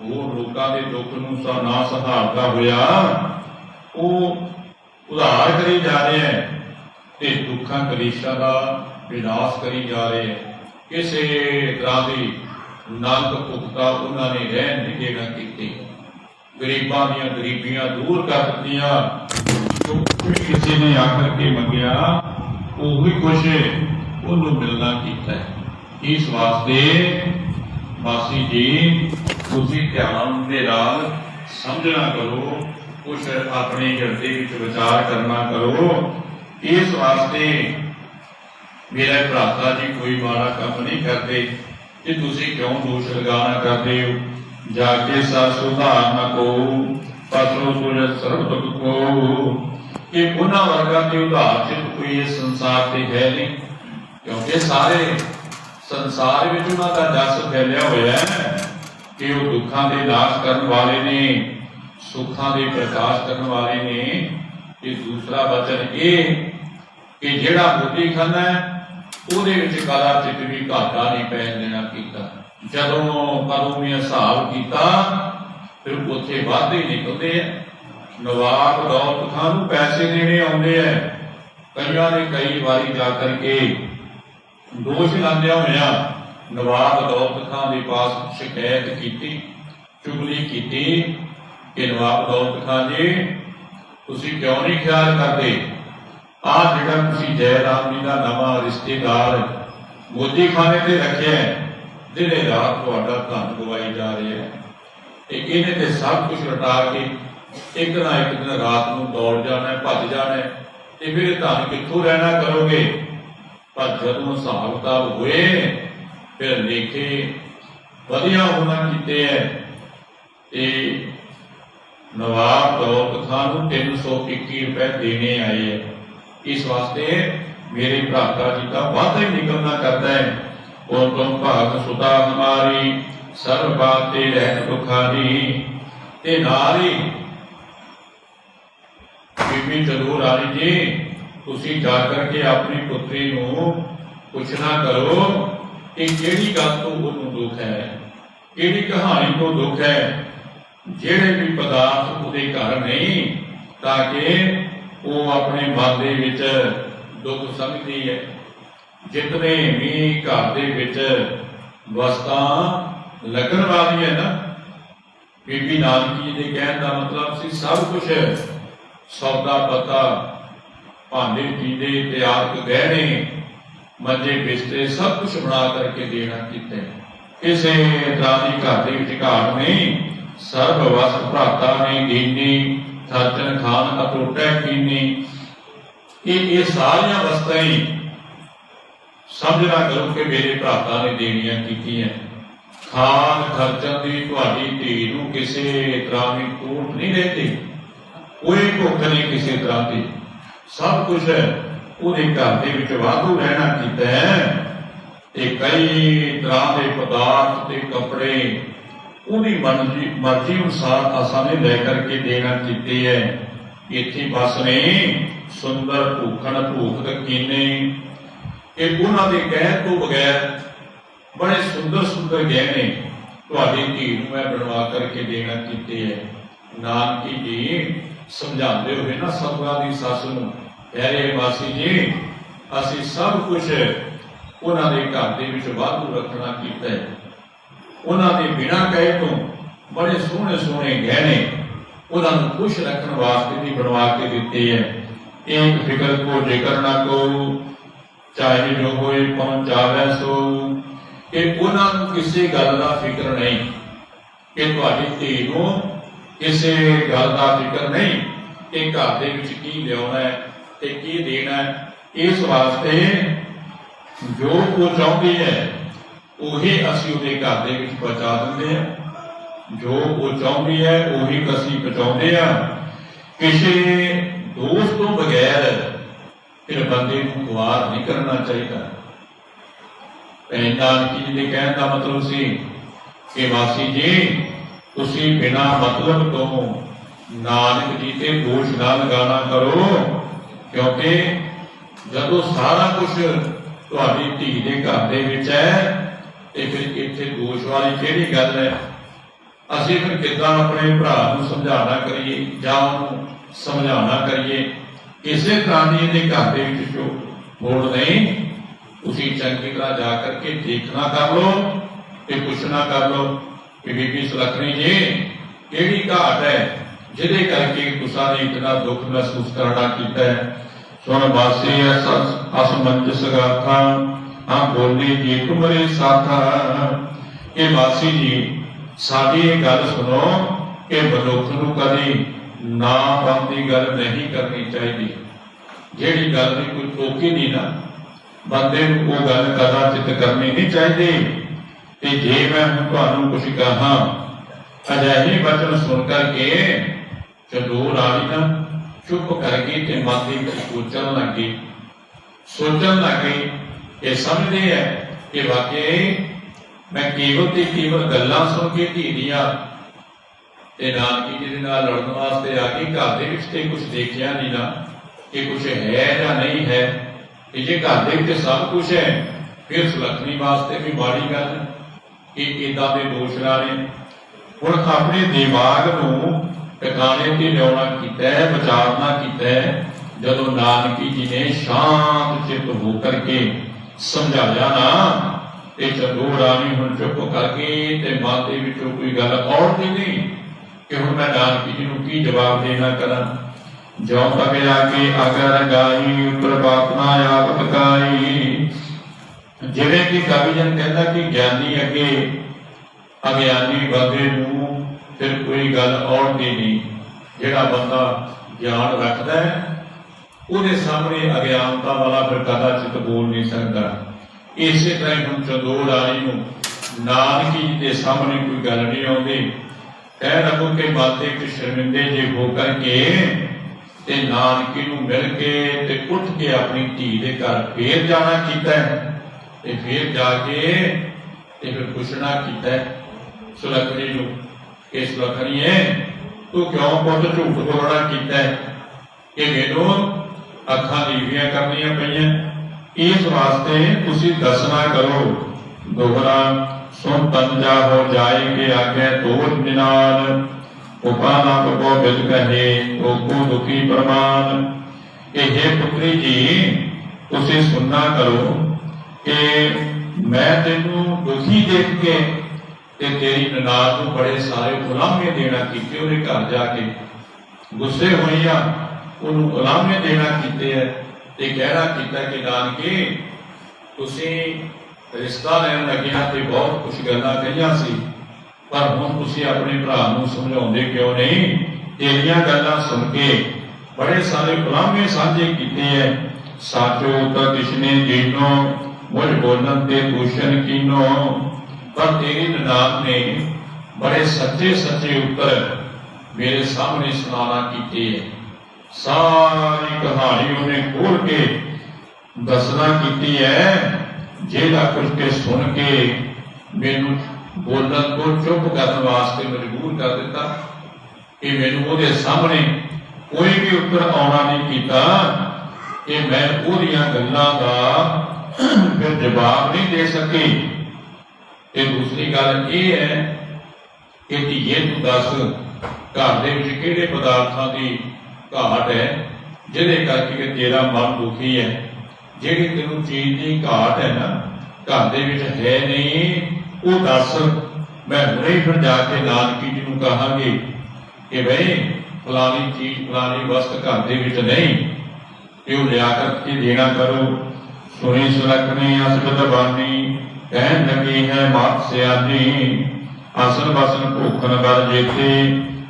होर लोकां दे दुख नूं ना सहारदा होया वो उधार करी जा रहे हैं ते दुखा कलेशां दा विनाश करी जा रहे हैं। किसी तरह की नंद भुगता उन्होंने रहन नहीं देना की, गरीबां दीयां गरीबियां दूर कर दित्तियां। जो किसी ने आकर के मंगया वही कुछ उन्होंने मिलना कीता है। इस वास्ते मासी जी तुसीं ध्यान दे नाल समझना करो, कुछ अपने हिरदे विच विचार करना करो। इस वास्ते मेरा भ्राता जी कोई माड़ा काम नहीं करते कि तुसीं क्यों दोष लगाना करते हो। जाके सर सुधार न को पसरो तुझ सर्व दुख को, कि उन्हां वर्गां दे उधार च कोई इस संसार ते है नहीं, क्योंकि सारे संसार में उन्हां दा जस फैलिया होया है कि वो दुखां दे नाश करन वाले ने, सुखां दे प्रकाश करन वाले ने। ते दूसरा वचन ये कि जिहड़ा बुद्धि खाना है ਉਹਦੇ ਵਿੱਚ ਕਾਲਾ ਚਿੱਤ ਵੀ ਘਾਟਾ नहीं पैन देना कीता। ਜਦੋਂ ਕਦੋਂ ਵੀ ਹਿਸਾਬ ਕੀਤਾ ਫਿਰ ਉੱਥੇ ਵਾਧੇ ਨਿਕਲਦੇ ਆ। ਨਵਾਬ ਦੌਲਤ ਖਾਨ ਨੂੰ ਪੈਸੇ ਦੇਣੇ ਆਉਂਦੇ ਆ, ਕਈਆਂ ਨੇ ਕਈ ਵਾਰੀ ਜਾ ਕਰਕੇ ਦੋਸ਼ ਲਾਉਂਦਿਆਂ ਹੋਇਆ ਨਵਾਬ ਦੌਲਤ ਖਾਨ ਦੇ ਪਾਸ ਸ਼ਿਕਾਇਤ ਕੀਤੀ, ਚੁਗਲੀ ਕੀਤੀ ਕਿ ਨਵਾਬ ਦੌਲਤ ਖਾਨ ਜੀ ਤੁਸੀਂ ਕਿਉਂ ਨਹੀਂ ਖਿਆਲ ਕਰਦੇ, ਆਹ ਜਿਹੜਾ ਤੁਸੀਂ ਜੈਰਾਮ ਜੀ ਦਾ ਨਵਾਂ ਰਿਸ਼ਤੇਦਾਰ ਮੋਦੀ ਖਾਨੇ ਤੇ ਰੱਖਿਆ ਜਿਹੜੇ ਰਾਤ ਤੁਹਾਡਾ ਧਨ ਗਵਾਈ ਜਾ ਰਿਹਾ ਹੈ, ਤੇ ਇਹਨੇ ਤੇ ਸਭ ਕੁਝ ਲਟਾ ਕੇ ਇੱਕ ਨਾ ਇੱਕ ਦਿਨ ਰਾਤ ਨੂੰ ਦੌੜ ਜਾਣਾ, ਭੱਜ ਜਾਣਾ, ਤੇ ਫਿਰ ਇਹ ਧਨ ਕਿੱਥੋਂ ਰਹਿਣਾ ਕਰੋਗੇ। ਪਰ ਜਦੋਂ ਹਿਸਾਬ ਕਿਤਾਬ ਹੋਏ ਫਿਰ ਲੇਖੇ ਵਧੀਆ ਹੋਣਾ ਕੀਤੇ ਹੈ। ਤੇ ਨਵਾਬ ਦੌਲਤ ਖਾਨ ਨੂੰ 321 रुपए देने आए है। इस वास्ते मेरे भ्राता जी का वादा ही निकलना करता है। और तुम भाग सुता हमारी सर्व बातें रहत दुखारी। ते नारी बीबी जरूर रानी जी तुसी जाकर के अपनी पुत्री नूं पुछना करो कि केड़ी गल तो उहनूं दुख है, केड़ी कहानी तो दुख है, ਜਿਹੜੇ भी पदार्थ ਉਹਦੇ घर नहीं, ताकि वो अपने मन ਦੇ ਵਿੱਚ दुख समझती है। जितने भी घर ਦੇ ਵਿੱਚ वस्तां लगन वाली है ना, बीबी नानकी जी ਦੇ ਕਹਿਣ ਦਾ मतलब ਸੀ सब कुछ सौदा पता, भांडे पींदे, त्याग गहने, मंजे बिस्तर सब कुछ बना करके देना कीते। किसी तरह की घर ਦੇ ਵਿੱਚ घाट नहीं। सर्व वस भ्राता ने दीनी, सचन खान अटूटा कीनी। ये सारिया वस्तां ही समझना करो कि मेरे भ्राता ने देनियां कीतियां। खान खर्चन की तुहाडी धी नूं किसी तरह की टूट नहीं रहती, कोई भुख नहीं किसी तरह की, सब कुछ ਉਹਦੇ घर ਦੇ ਵਿੱਚ ਵਾਧੂ ਰਹਿਣਾ ਕੀਤਾ है। ਤੇ कई तरह के पदार्थ ते कपड़े ਉਹਦੀ मर्जी अनुसार आसा ने लै करके देना कीते है। इत्थे बस ने सुंदर भूखण भूख कीने, उन्हां दे कहण तो बगैर बड़े सुंदर सुंदर गहने तुहाडी धी नूं मैं बनवा करके देना कीते है। नानकी जी समझाते हुए ना सतगुरां दी सस नूं कह रहे मासी जी असीं सब कुछ उन्हां दे घर दे विच वाधू रखना कीता है। उन्होंने बिना कहे तो बड़े सोहने सोहने गहने उन्होंने खुश रखने वास्ते भी बनवा के दिते है। एक फिक्र को जिक्र ना को ਚਾਹੇ ਜੋ ਹੋਏ ਪਹੁੰਚਾਵੇ ਸੋ। ਕਿ ਉਹਨਾਂ ਨੂੰ ਕਿਸੇ ਗੱਲ ਦਾ ਫਿਕਰ ਨਹੀਂ, ਕਿ ਤੁਹਾਡੀ ਧੀ ਨੂੰ ਕਿਸੇ ਗੱਲ ਦਾ ਫਿਕਰ ਨਹੀਂ ਕਿ ਘਰ ਦੇ ਵਿੱਚ ਕੀ ਲਿਆਉਣਾ ਹੈ ਤੇ ਕੀ ਦੇਣਾ ਹੈ। ਇਸ ਵਾਸਤੇ ਜੋ ਉਹ ਚਾਹੁੰਦੀ ਹੈ ਉਹੀ ਅਸੀਂ ਉਹਦੇ ਘਰ ਦੇ ਵਿੱਚ ਪਹੁੰਚਾ ਦਿੰਦੇ ਹਾਂ, ਜੋ ਉਹ ਚਾਹੁੰਦੀ ਹੈ ਉਹੀ ਅਸੀਂ ਪਹੁੰਚਾਉਂਦੇ ਹਾਂ। ਕਿਸੇ ਦੋਸਤ ਤੋਂ ਬਗੈਰ ਫਿਰ ਬੰਦੇ ਨੂੰ ਗੁਆਰ ਨਹੀਂ ਕਰਨਾ ਚਾਹੀਦਾ। ਭੈਣ ਨਾਨਕੀ ਜੀ ਦੇ ਕਹਿਣ ਦਾ ਮਤਲਬ ਸੀ ਕਿ ਮਾਸੀ ਜੀ ਤੁਸੀਂ ਬਿਨਾਂ ਮਤਲਬ ਤੋਂ ਨਾਨਕ ਜੀ ਤੇ ਦੋਸ਼ ਨਾ ਲਗਾਉਣਾ ਕਰੋ, ਕਿਉਂਕਿ ਜਦੋਂ ਸਾਰਾ ਕੁਝ ਤੁਹਾਡੀ ਧੀ ਦੇ ਘਰ ਦੇ ਵਿੱਚ ਹੈ ਤੇ ਫਿਰ ਇੱਥੇ ਦੋਸ਼ ਵਾਲੀ ਕਿਹੜੀ ਗੱਲ ਹੈ। ਅਸੀਂ ਫਿਰ ਕਿੱਦਾਂ ਆਪਣੇ ਭਰਾ ਨੂੰ ਸਮਝਾਉਣਾ ਕਰੀਏ ਜਾਂ ਉਹਨੂੰ ਸਮਝਾਉਣਾ ਕਰੀਏ। ਕਿਸੇ ਤਰ੍ਹਾਂ ਦੀ ਇਹਦੇ ਘਰ ਦੇ ਵਿੱਚ ਜੋ ਲੋੜ ਨਹੀਂ, ਤੁਸੀਂ ਚੰਗੀ ਤਰ੍ਹਾਂ ਜਾ ਕਰਕੇ ਦੇਖਣਾ ਕਰ ਲਓ ਤੇ ਪੁੱਛਣਾ ਕਰ ਲਓ ਕਿ ਬੀਬੀ ਸੁਲੱਖਣੀ ਜੀ ਕਿਹੜੀ ਘਾਟ ਹੈ ਜਿਹਦੇ ਕਰਕੇ ਤੁਸੀਂ ਨੇ ਇਤਨਾ ਦੁੱਖ ਮਹਿਸੂਸ ਕਰਨਾ ਕੀਤਾ ਹੈ। ਸੁਣ ਬਾਸੀ ਅਸਮੰਜਸ ਗਾਥਾ ਹਾਂ ਬੋਲੀ ਜੀ ਤੁਮਰੇ ਸਾਥਾ। ਇਹ ਬਾਸੀ ਜੀ ਸਾਡੀ ਇਹ ਗੱਲ ਸੁਣੋ ਕਿ ਮਨੁੱਖ ਨੂੰ ਕਦੀ ਨਾ ਬੰਦੀ ਗੱਲ ਨਹੀਂ ਕਰਨੀ ਚਾਹੀਦੀ। ਜਿਹੜੀ ਗੱਲ ਦੀ ਕੋਈ ਟੋਕੀ ਨਹੀਂ ਨਾ, ਬੰਦੇ ਨੂੰ ਉਹ ਗੱਲ ਕਦਾਚਿਤ ਕਰਨੀ ਨਹੀਂ ਚਾਹੀਦੀ। ਤੇ ਜੇ ਮੈਂ ਤੁਹਾਨੂੰ ਕੁਝ ਕਹਾਂ ਅਜਿਹੇ ਬਚਨ ਸੁਣ ਕਰਕੇ ਚੰਦੂਰ ਰਾਣੀ ਨਾ ਚੁੱਪ ਕਰ ਗਈ ਤੇ ਮਨ ਦੇ ਵਿੱਚ ਸੋਚਣ ਲੱਗੀ ਇਹ ਸਮਝਦੇ ਹੈ ਕਿ ਵਾਕਈ ਮੈਂ ਕੇਵਲ ਤੇ ਕੇਵਲ ਗੱਲਾਂ ਸੁਣ ਕੇ ਧੀ ਦੀਆਂ ਤੇ ਨਾਨਕੀ ਜੀ ਦੇ ਨਾਲ ਲੜਨ ਵਾਸਤੇ ਆ ਗਈ। ਘਰ ਦੇ ਵਿੱਚ ਤੇ ਕੁਝ ਦੇਖਿਆ ਨਹੀਂ ਨਾ ਕਿ ਕੁਝ ਹੈ ਜਾਂ ਨਹੀਂ ਹੈ। ਤੇ ਜੇ ਘਰ ਦੇ ਵਿੱਚ ਸਭ ਕੁਝ ਹੈ ਫਿਰ ਸੁਲੱਖਣੀ ਵਾਸਤੇ ਵੀ ਮਾੜੀ ਗੱਲ ਕਿ ਏਦਾਂ ਦੇ ਦੋਸ਼ ਲਾ ਰਹੇ। ਹੁਣ ਆਪਣੇ ਦਿਮਾਗ ਨੂੰ ਟਿਕਾਣੇ ਤੇ ਲਿਆਉਣਾ ਕੀਤਾ ਹੈ, ਵਿਚਾਰਨਾ ਕੀਤਾ ਹੈ। ਜਦੋਂ ਨਾਨਕੀ ਜੀ ਨੇ ਸ਼ਾਂਤ ਚਿੱਤ ਹੋ ਕਰਕੇ ਸਮਝਾਇਆ ਨਾ ਤੇ ਚੰਦੂਰ ਰਾਣੀ ਹੁਣ ਚੁੱਪ ਕਰਕੇ ਤੇ ਮਨ ਦੇ ਵਿੱਚੋਂ ਕੋਈ ਗੱਲ ਔੜਦੀ ਨਹੀਂ ਕਿ ਹੁਣ ਮੈਂ ਨਾਨਕੀ ਜੀ ਨੂੰ ਕੀ ਜਵਾਬ ਦੇਣਾ ਕਰਾਂ। ਜੋ ਕਵੇ ਆਗੇ ਅਗਰ ਗਾਈ ਪ੍ਰਭਾਤਨਾ ਆਪ ਕਾਈ। ਜਿਵੇਂ ਕਿ ਕਵੀ ਜਨ ਕਹਿੰਦਾ ਕਿ ਗਿਆਨੀ ਅੱਗੇ ਅਗਿਆਨੀ ਬੰਦੇ ਨੂੰ ਫਿਰ ਕੋਈ ਗੱਲ ਔੜਦੀ ਨਹੀਂ। ਜਿਹੜਾ ਬੰਦਾ ਗਿਆਨ ਰੱਖਦਾ ਹੈ ਉਹਦੇ ਸਾਹਮਣੇ ਅਗਿਆਨਤਾ ਵਾਲਾ ਫਿਰ ਕਦਾਚਿਤ ਬੋਲ ਨਹੀਂ ਸਕਦਾ। ਇਸੇ ਤਰ੍ਹਾਂ ਹੀ ਹੁਣ ਚੰਦੂਰ ਰਾਣੀ ਨੂੰ ਨਾਨਕੀ ਜੀ ਦੇ ਸਾਹਮਣੇ ਕੋਈ ਗੱਲ ਨਹੀਂ ਆਉਂਦੀ। ਕਹਿ ਰੱਖੋ ਕਿ ਬਾਤੇ ਕਿ ਸ਼ਰਮਿੰਦੇ ਜੇ ਹੋ ਕਰਕੇ ਤੇ ਨਾਨਕੀ ਨੂੰ ਮਿਲ ਕੇ ਤੇ ਉੱਠ ਕੇ ਆਪਣੀ ਧੀ ਦੇ ਘਰ ਫੇਰ ਜਾਣਾ ਕੀਤਾ ਤੇ ਫੇਰ ਜਾ ਕੇ ਤੇ ਫਿਰ ਪੁੱਛਣਾ ਕੀਤਾ ਸੁਲੱਖਣੀ ਨੂੰ ਕਿ ਸੁਲੱਖਣੀਏ ਤੂੰ ਕਿਉਂ ਪੁੱਤ ਝੂਠ ਬੋਲਣਾ ਕੀਤਾ ਕਿ ਮੈਨੂੰ ਅੱਖਾਂ ਨੀਵੀਆਂ ਕਰਨੀਆਂ ਪਈਆਂ। ਇਸ ਵਾਸਤੇ ਤੁਸੀਂ ਦੱਸਣਾ ਕਰੋ। ਦੋਹਰਾ ਸੁਣ ਤੰਜਾ ਹੋ ਜਾਏ ਕਿ ਆਗੇ ਤੋੜ ਨਿਨਾਨ ਉਪਾਨਾ ਕੋ ਬਿਲ ਕਹੇ ਤੋ ਕੋ ਦੁਖੀ ਪ੍ਰਮਾਨ। ਇਹ ਪੁੱਤਰੀ ਜੀ ਤੁਸੀਂ ਸੁਣਨਾ ਕਰੋ ਕਿ ਮੈਂ ਤੈਨੂੰ ਦੁਖੀ ਦੇਖ ਕੇ ਤੇ ਤੇਰੀ ਨਨਾਣ ਨੂੰ ਬੜੇ ਸਾਰੇ ਉਲਾਮੇ ਦੇਣਾ ਕੀਤੇ। ਉਹਦੇ ਘਰ ਜਾ ਕੇ ਗੁੱਸੇ ਹੋਈ ਆ, ਉਹਨੂੰ ਉਲਾਮੇ ਦੇਣਾ ਕੀਤੇ ਹੈ ਤੇ ਕਹਿਣਾ ਕੀਤਾ ਕਿ ਨਾਨਕੇ ਤੁਸੀਂ ਰਿਸ਼ਤਾ ਲੈਣ ਲੱਗਿਆ ਤੇ ਬਹੁਤ ਕੁਝ ਗੱਲਾਂ ਕਹੀਆਂ ਸੀ, ਪਰ ਹੁਣ ਤੁਸੀਂ ਆਪਣੇ ਭਰਾ ਨੂੰ ਸਮਝਾਉਂਦੇ ਕਿਉਂ ਨਹੀਂ। ਤੇਰੀਆਂ ਗੱਲਾਂ ਸੁਣ ਕੇ ਬੜੇ ਸਾਰੇ ਉਲਾਮੇ ਸਾਂਝੇ ਕੀਤੇ ਹੈ। ਸਾਚੋ ਤਾਂ ਕਿਸਨੇ ਜੀਨੋ ਮੁਝ ਬੋਲਣ ਤੇ ਦੂਸ਼ਣ ਕੀਨੋ। ਪਰ ਤੇਰੀ ਨਨਾਣ ਨੇ ਬੜੇ ਸੱਚੇ ਸੱਚੇ ਉੱਤਰ ਮੇਰੇ ਸਾਹਮਣੇ ਸੁਣਾਉਣਾ ਕੀਤੇ ਹੈ। ਸਾਰੀ ਕਹਾਣੀ ਉਹਨੇ ਖੋਲ ਕੇ ਦੱਸਣਾ ਕੀਤੀ ਹੈ, ਜਿਹੜਾ ਕੁਝ ਕੇ ਸੁਣ ਕੇ ਮੈਨੂੰ ਬੋਲਣ ਤੋਂ ਚੁੱਪ ਕਰਨ ਵਾਸਤੇ ਮਜਬੂਰ ਕਰ ਦਿੱਤਾ ਕਿ ਮੈਨੂੰ ਉਹਦੇ ਸਾਹਮਣੇ ਕੋਈ ਵੀ ਉੱਤਰ ਆਉਣਾ ਨਹੀਂ ਕੀਤਾ ਕਿ ਮੈਂ ਉਹਦੀਆਂ ਗੱਲਾਂ ਦਾ ਫਿਰ ਜਵਾਬ ਨਹੀਂ ਦੇ ਸਕੀ। ਤੇ ਦੂਸਰੀ ਗੱਲ ਇਹ ਹੈ ਕਿ ਧੀਏ ਤੂੰ ਦੱਸ ਘਰ ਦੇ ਵਿੱਚ ਕਿਹੜੇ ਪਦਾਰਥਾਂ ਦੀ ਘਾਟ ਹੈ ਜਿਹਦੇ ਕਰਕੇ ਤੇਰਾ ਮਨ ਦੁਖੀ ਹੈ। ਜਿਹੜੀ ਤੈਨੂੰ ਚੀਜ਼ ਦੀ ਘਾਟ ਹੈ ਨਾ ਘਰ ਦੇ ਵਿੱਚ ਹੈ ਨਹੀਂ, ਉਹ ਦੱਸ। ਮੈਂ ਹੁਣੇ ਫਿਰ ਜਾ ਕੇ ਨਾਨਕੀ ਜੀ ਨੂੰ ਕਹਾਂਗੀ ਕਿ ਬਈ ਫਲਾਣੀ ਚੀਜ਼ ਫਲਾਣੀ ਵਸਤ ਘਰ ਦੇ ਵਿੱਚ ਨਹੀਂ, ਇਹ ਉਹ ਲਿਆ ਕਰਕੇ ਦੇਣਾ ਕਰੋ। सुनी सुलखनी असगत बानी कहन लगी है मात सियानी आसन बसन भूखन बर जेते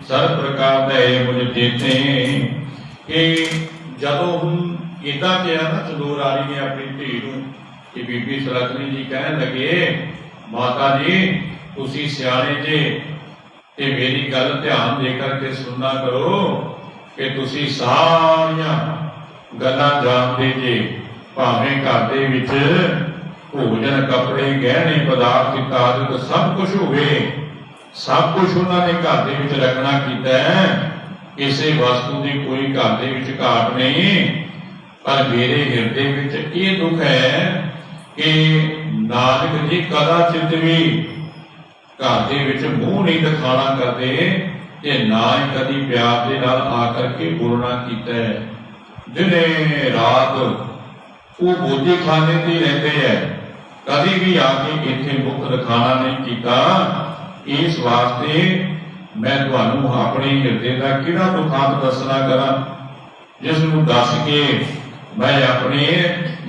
सर्व प्रकार दे मुझ चेते। कि जदों हम इदा किया ना चंदोर राणी ने अपनी धी नूं कि बीबी सुलखनी जी कहन लगे माता जी तुसी सियाणे जे ते मेरी गल ध्यान दे करके सुनना करो कि तुसी सारियां गल्लां जानदे जे भावें घर दे विच भोजन कपड़े गहने पदार्थ इत्यादि सब कुछ होवे सब कुछ उन्होंने घर दे विच रखना कीता है किसी वस्तु की कोई घर दे विच घाट नहीं। पर मेरे हिरदे विच ये दुख है कि नानक जी कदाचित भी घर दे विच मूँह नहीं दिखाना करते ते ना ही कदी प्यार दे नाल आकर के बोलना कीता है। दिने रात वो बोझे खाने ते रहते हैं कभी भी आके इत्थे मुख दिखाना नहीं कीता। इस वास्ते मैं तुहानू अपने हिरदे का किहड़ा दुखांत दसना करा जिसनूं दस के मैं अपने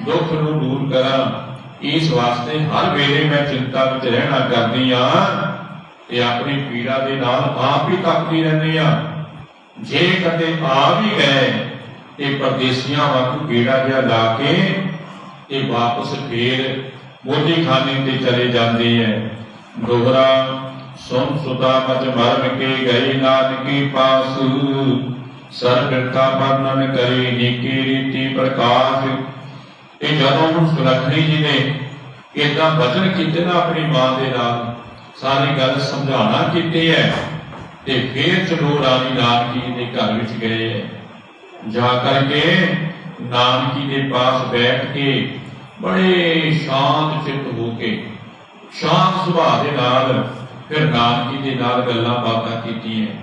दुख नूं दूर करा। इस वास्ते हर वेले मैं चिंता विच रहना करदी हां ते अपनी पीड़ा दे नाल आप ही तपदी रहंदी हां। जे कदे आ भी गए ते परदेसियां वांगू गेड़ा जिहा ला के ते वापस फिर मोदी खाने ते चले जाते हैं। दोहरा सुन सुता मच मरन के गई नानकी पास सरबिरता वर्णन करी नीकी रीति प्रकाश। ये जदों सुलखनी जी ने इदा वचन किए ना अपनी मां के नाल सारी गल समझाना की है ते फिर चंदोर राणी नानकी जी के घर विच गए जा करके नानकी के पास बैठ के बड़े शांत चित्त होके शांत सुभाव के नाल फिर नानकी के नाल गल्लां बातां कीतियां।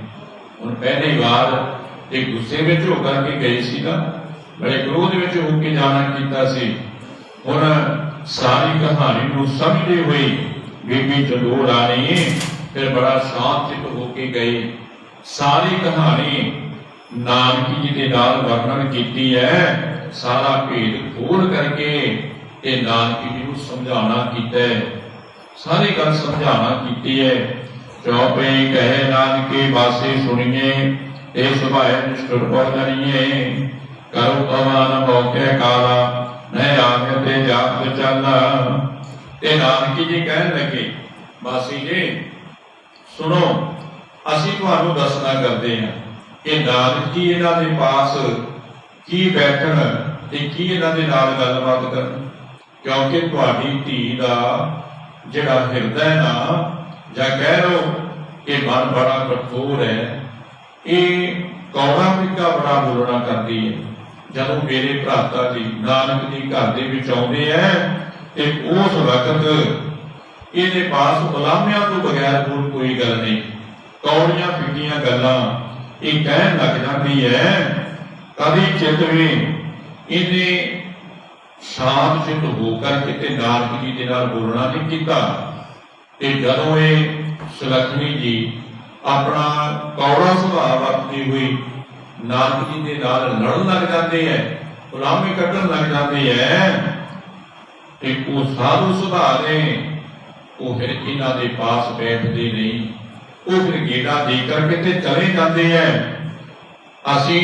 हुण पहली बार एक गुस्से में होकर के गई सी ना बड़े क्रोध में होके जाना कीता सी। हुण सारी कहानी नूं समझदे हुए बीबी चंदोर राणी फिर बड़ा शांत चित्त होके गई। सारी कहानी नानकी जी के नाल वर्णन कीती है सारा भेद खोल करके ये नानकी जी को समझाना कीता है सारी गल समझाना कीती है। चौपे कहे नानके बासे सुनिए ते सुभाए निष्ठुर पर जनिए करो पवन मौके काला न आगे ते जात चला। ते नानकी जी कहन लगे बासी जी सुनो असी तुहानू दसना करते हैं कि नानक जी इन्हां दे पास की बैठन ते की इन्हां दे नाल गलबात करन क्योंकि तुहाडी धी दा जिहड़ा हिरदा है ना जां कह लो कि मन बड़ा कठोर है ये कौड़ा फिक्का बड़ा बोलना करती है। जदों मेरे भराता जी नानक जी घर दे विच आउंदे है ते उस वक्त इहदे पास गुलामियां तो बगैर होर कोई गल नहीं कौड़ियां फिक्कियां गल्लां ये कहन लग जाती है। कभी चित भी इन्हें शांत चित होकर के नानक जी के नाल बोलना नहीं किया। जदों ये सुलखनी जी अपना कौड़ा सुभाव वरतती हुई नानक जी के नाल लड़न लग जाते हैं गुलामी कट्टन लग जाते हैं वो साधु सुभाव ने वो फिर इन्हां दे पास बैठते नहीं वो फिर गेड़ा दे करके ते चले जाते हैं। असी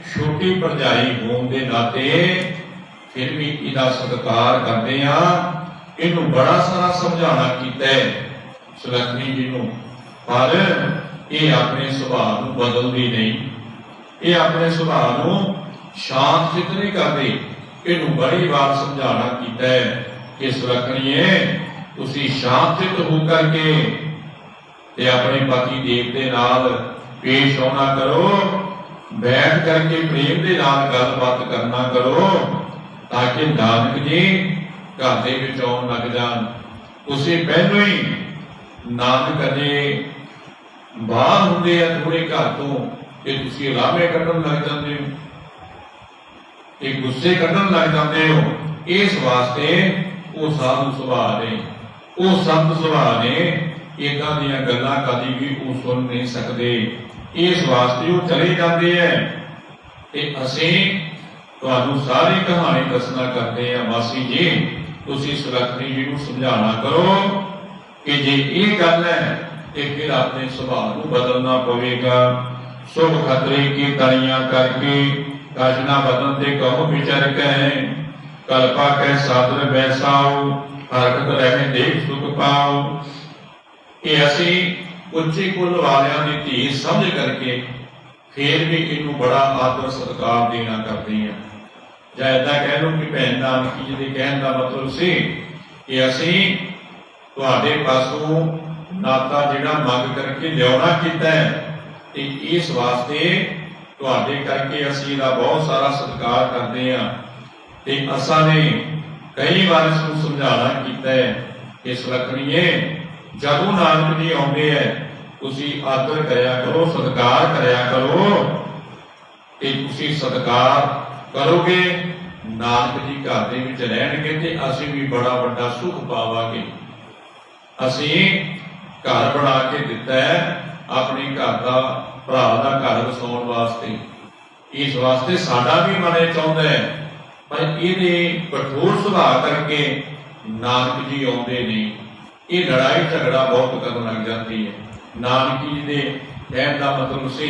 छोटी भरजाई होने के नाते फिर भी इहदा सत्कार करते हैं। इनू बड़ा सारा समझाना कीता है सुलखनी जी नूं पर ये अपने सुभाव नूं बदलदी नहीं ये अपने सुभाव नूं शांत चित नहीं करती। इनू बड़ी बार समझाना कीता है कि सुलखणीए तुसी शांत चित होकर के ते अपने पति देव दे नाल पेश होना करो बैठ करके प्रेम दे नाल गलबात करना करो ताकि नानक जी घर दे विच आउण लग जाण। तुसीं पहलों ही नानक अजे बाहर हुंदे आ थोड़े घर तो ये तुसीं लामे कड्ढण लग जांदे हो ये गुस्से कड्ढण लग जांदे हो। इस वास्ते वो साधु सुभाव ने वो संत सुभाव ने इदां दीयां गल्लां कदी भी वो सुन नहीं सकते। इस वास्ते वो चले जाते हैं ते असीं ਤੁਹਾਨੂੰ ਸਾਰੀ ਕਹਾਣੀ ਦੱਸਣਾ ਕਰਦੇ ਆ। ਮਾਸੀ ਜੀ ਤੁਸੀਂ ਸੁਲੱਖਣੀ ਜੀ ਨੂੰ ਸਮਝਾਉਣਾ ਕਰੋ ਕਿ ਜੇ ਇਹ ਗੱਲ ਹੈ ਤੇ ਫਿਰ ਆਪਣੇ ਸੁਭਾਅ ਨੂੰ ਬਦਲਣਾ ਪਵੇਗਾ। ਸੁਭ ਖਤਰੇ ਕੀ ਤਲੀਆਂ ਕਰਕੇ ਕਾਜਨਾ ਬਦਨ ਤੇ ਕਹੋ ਵਿਚਰ ਕੈ ਕਲਪਾ ਕੈ ਸਾਦਰ ਬੈਸਾਓ ਹਰਕਤ ਰਹੇ ਦੇਖ ਸੁਖ ਪਾਓ। ਇਹ ਅਸੀਂ ਉੱਚੇ ਕੁੱਲ ਵਾਲਿਆਂ ਦੀ ਧੀ ਸਮਝ ਕਰਕੇ ਫਿਰ ਵੀ ਇਹਨੂੰ ਬੜਾ ਆਦਰ ਸਤਿਕਾਰ ਦੇਣਾ ਕਰਦੇ ਹਾਂ। ਜਾਂ ਏਦਾਂ ਕਹਿ ਲਓ ਕਿ ਭੈਣ ਨਾਨਕੀ ਜੀ ਦੇ ਕਹਿਣ ਦਾ ਮਤਲਬ ਸੀ ਕਿ ਅਸੀਂ ਤੁਹਾਡੇ ਪਾਸੋਂ ਨਾਤਾ ਜਿਹੜਾ ਮੰਗ ਕਰਕੇ ਲਿਆਉਣਾ ਕੀਤਾ ਹੈ ਤੇ ਇਸ ਵਾਸਤੇ ਤੁਹਾਡੇ ਕਰਕੇ ਅਸੀਂ ਇਹਦਾ ਬਹੁਤ ਸਾਰਾ ਸਤਿਕਾਰ ਕਰਦੇ ਹਾਂ। ਤੇ ਅਸਾਂ ਨੇ ਕਈ ਵਾਰ ਇਸ ਨੂੰ ਸਮਝਾਉਣਾ ਕੀਤਾ ਹੈ ਕਿ ਸੁਲੱਖਣੀਏ ਜਦੋਂ ਨਾਨਕ ਜੀ ਆਉਂਦੇ ਹੈ ਤੁਸੀਂ ਆਦਰ ਕਰਿਆ ਕਰੋ, ਸਤਿਕਾਰ ਕਰਿਆ ਕਰੋ। ਤੇ ਤੁਸੀਂ ਸਤਿਕਾਰ ਕਰੋਗੇ ਨਾਨਕ ਜੀ ਘਰ ਦੇ ਵਿੱਚ ਰਹਿਣਗੇ ਤੇ ਅਸੀਂ ਵੀ ਬੜਾ ਵੱਡਾ ਸੁਖ ਪਾਵਾਂਗੇ। ਅਸੀਂ ਘਰ ਬਣਾ ਕੇ ਦਿੱਤਾ ਹੈ ਆਪਣੇ ਘਰ ਦਾ, ਭਰਾ ਦਾ ਘਰ ਵਸਾਉਣ ਵਾਸਤੇ। ਇਸ ਵਾਸਤੇ ਸਾਡਾ ਵੀ ਮਨ ਇਹ ਚਾਹੁੰਦਾ ਹੈ, ਪਰ ਇਹਦੇ ਕਠੋਰ ਸੁਭਾਅ ਕਰਕੇ ਨਾਨਕ ਜੀ ਆਉਂਦੇ ਨਹੀਂ। ਇਹ ਲੜਾਈ ਝਗੜਾ ਬਹੁਤ ਕਰਨ ਲੱਗ ਜਾਂਦੀ ਹੈ। ਨਾਨਕੀ ਜੀ ਦੇ ਕਹਿਣ ਦਾ ਮਤਲਬ ਸੀ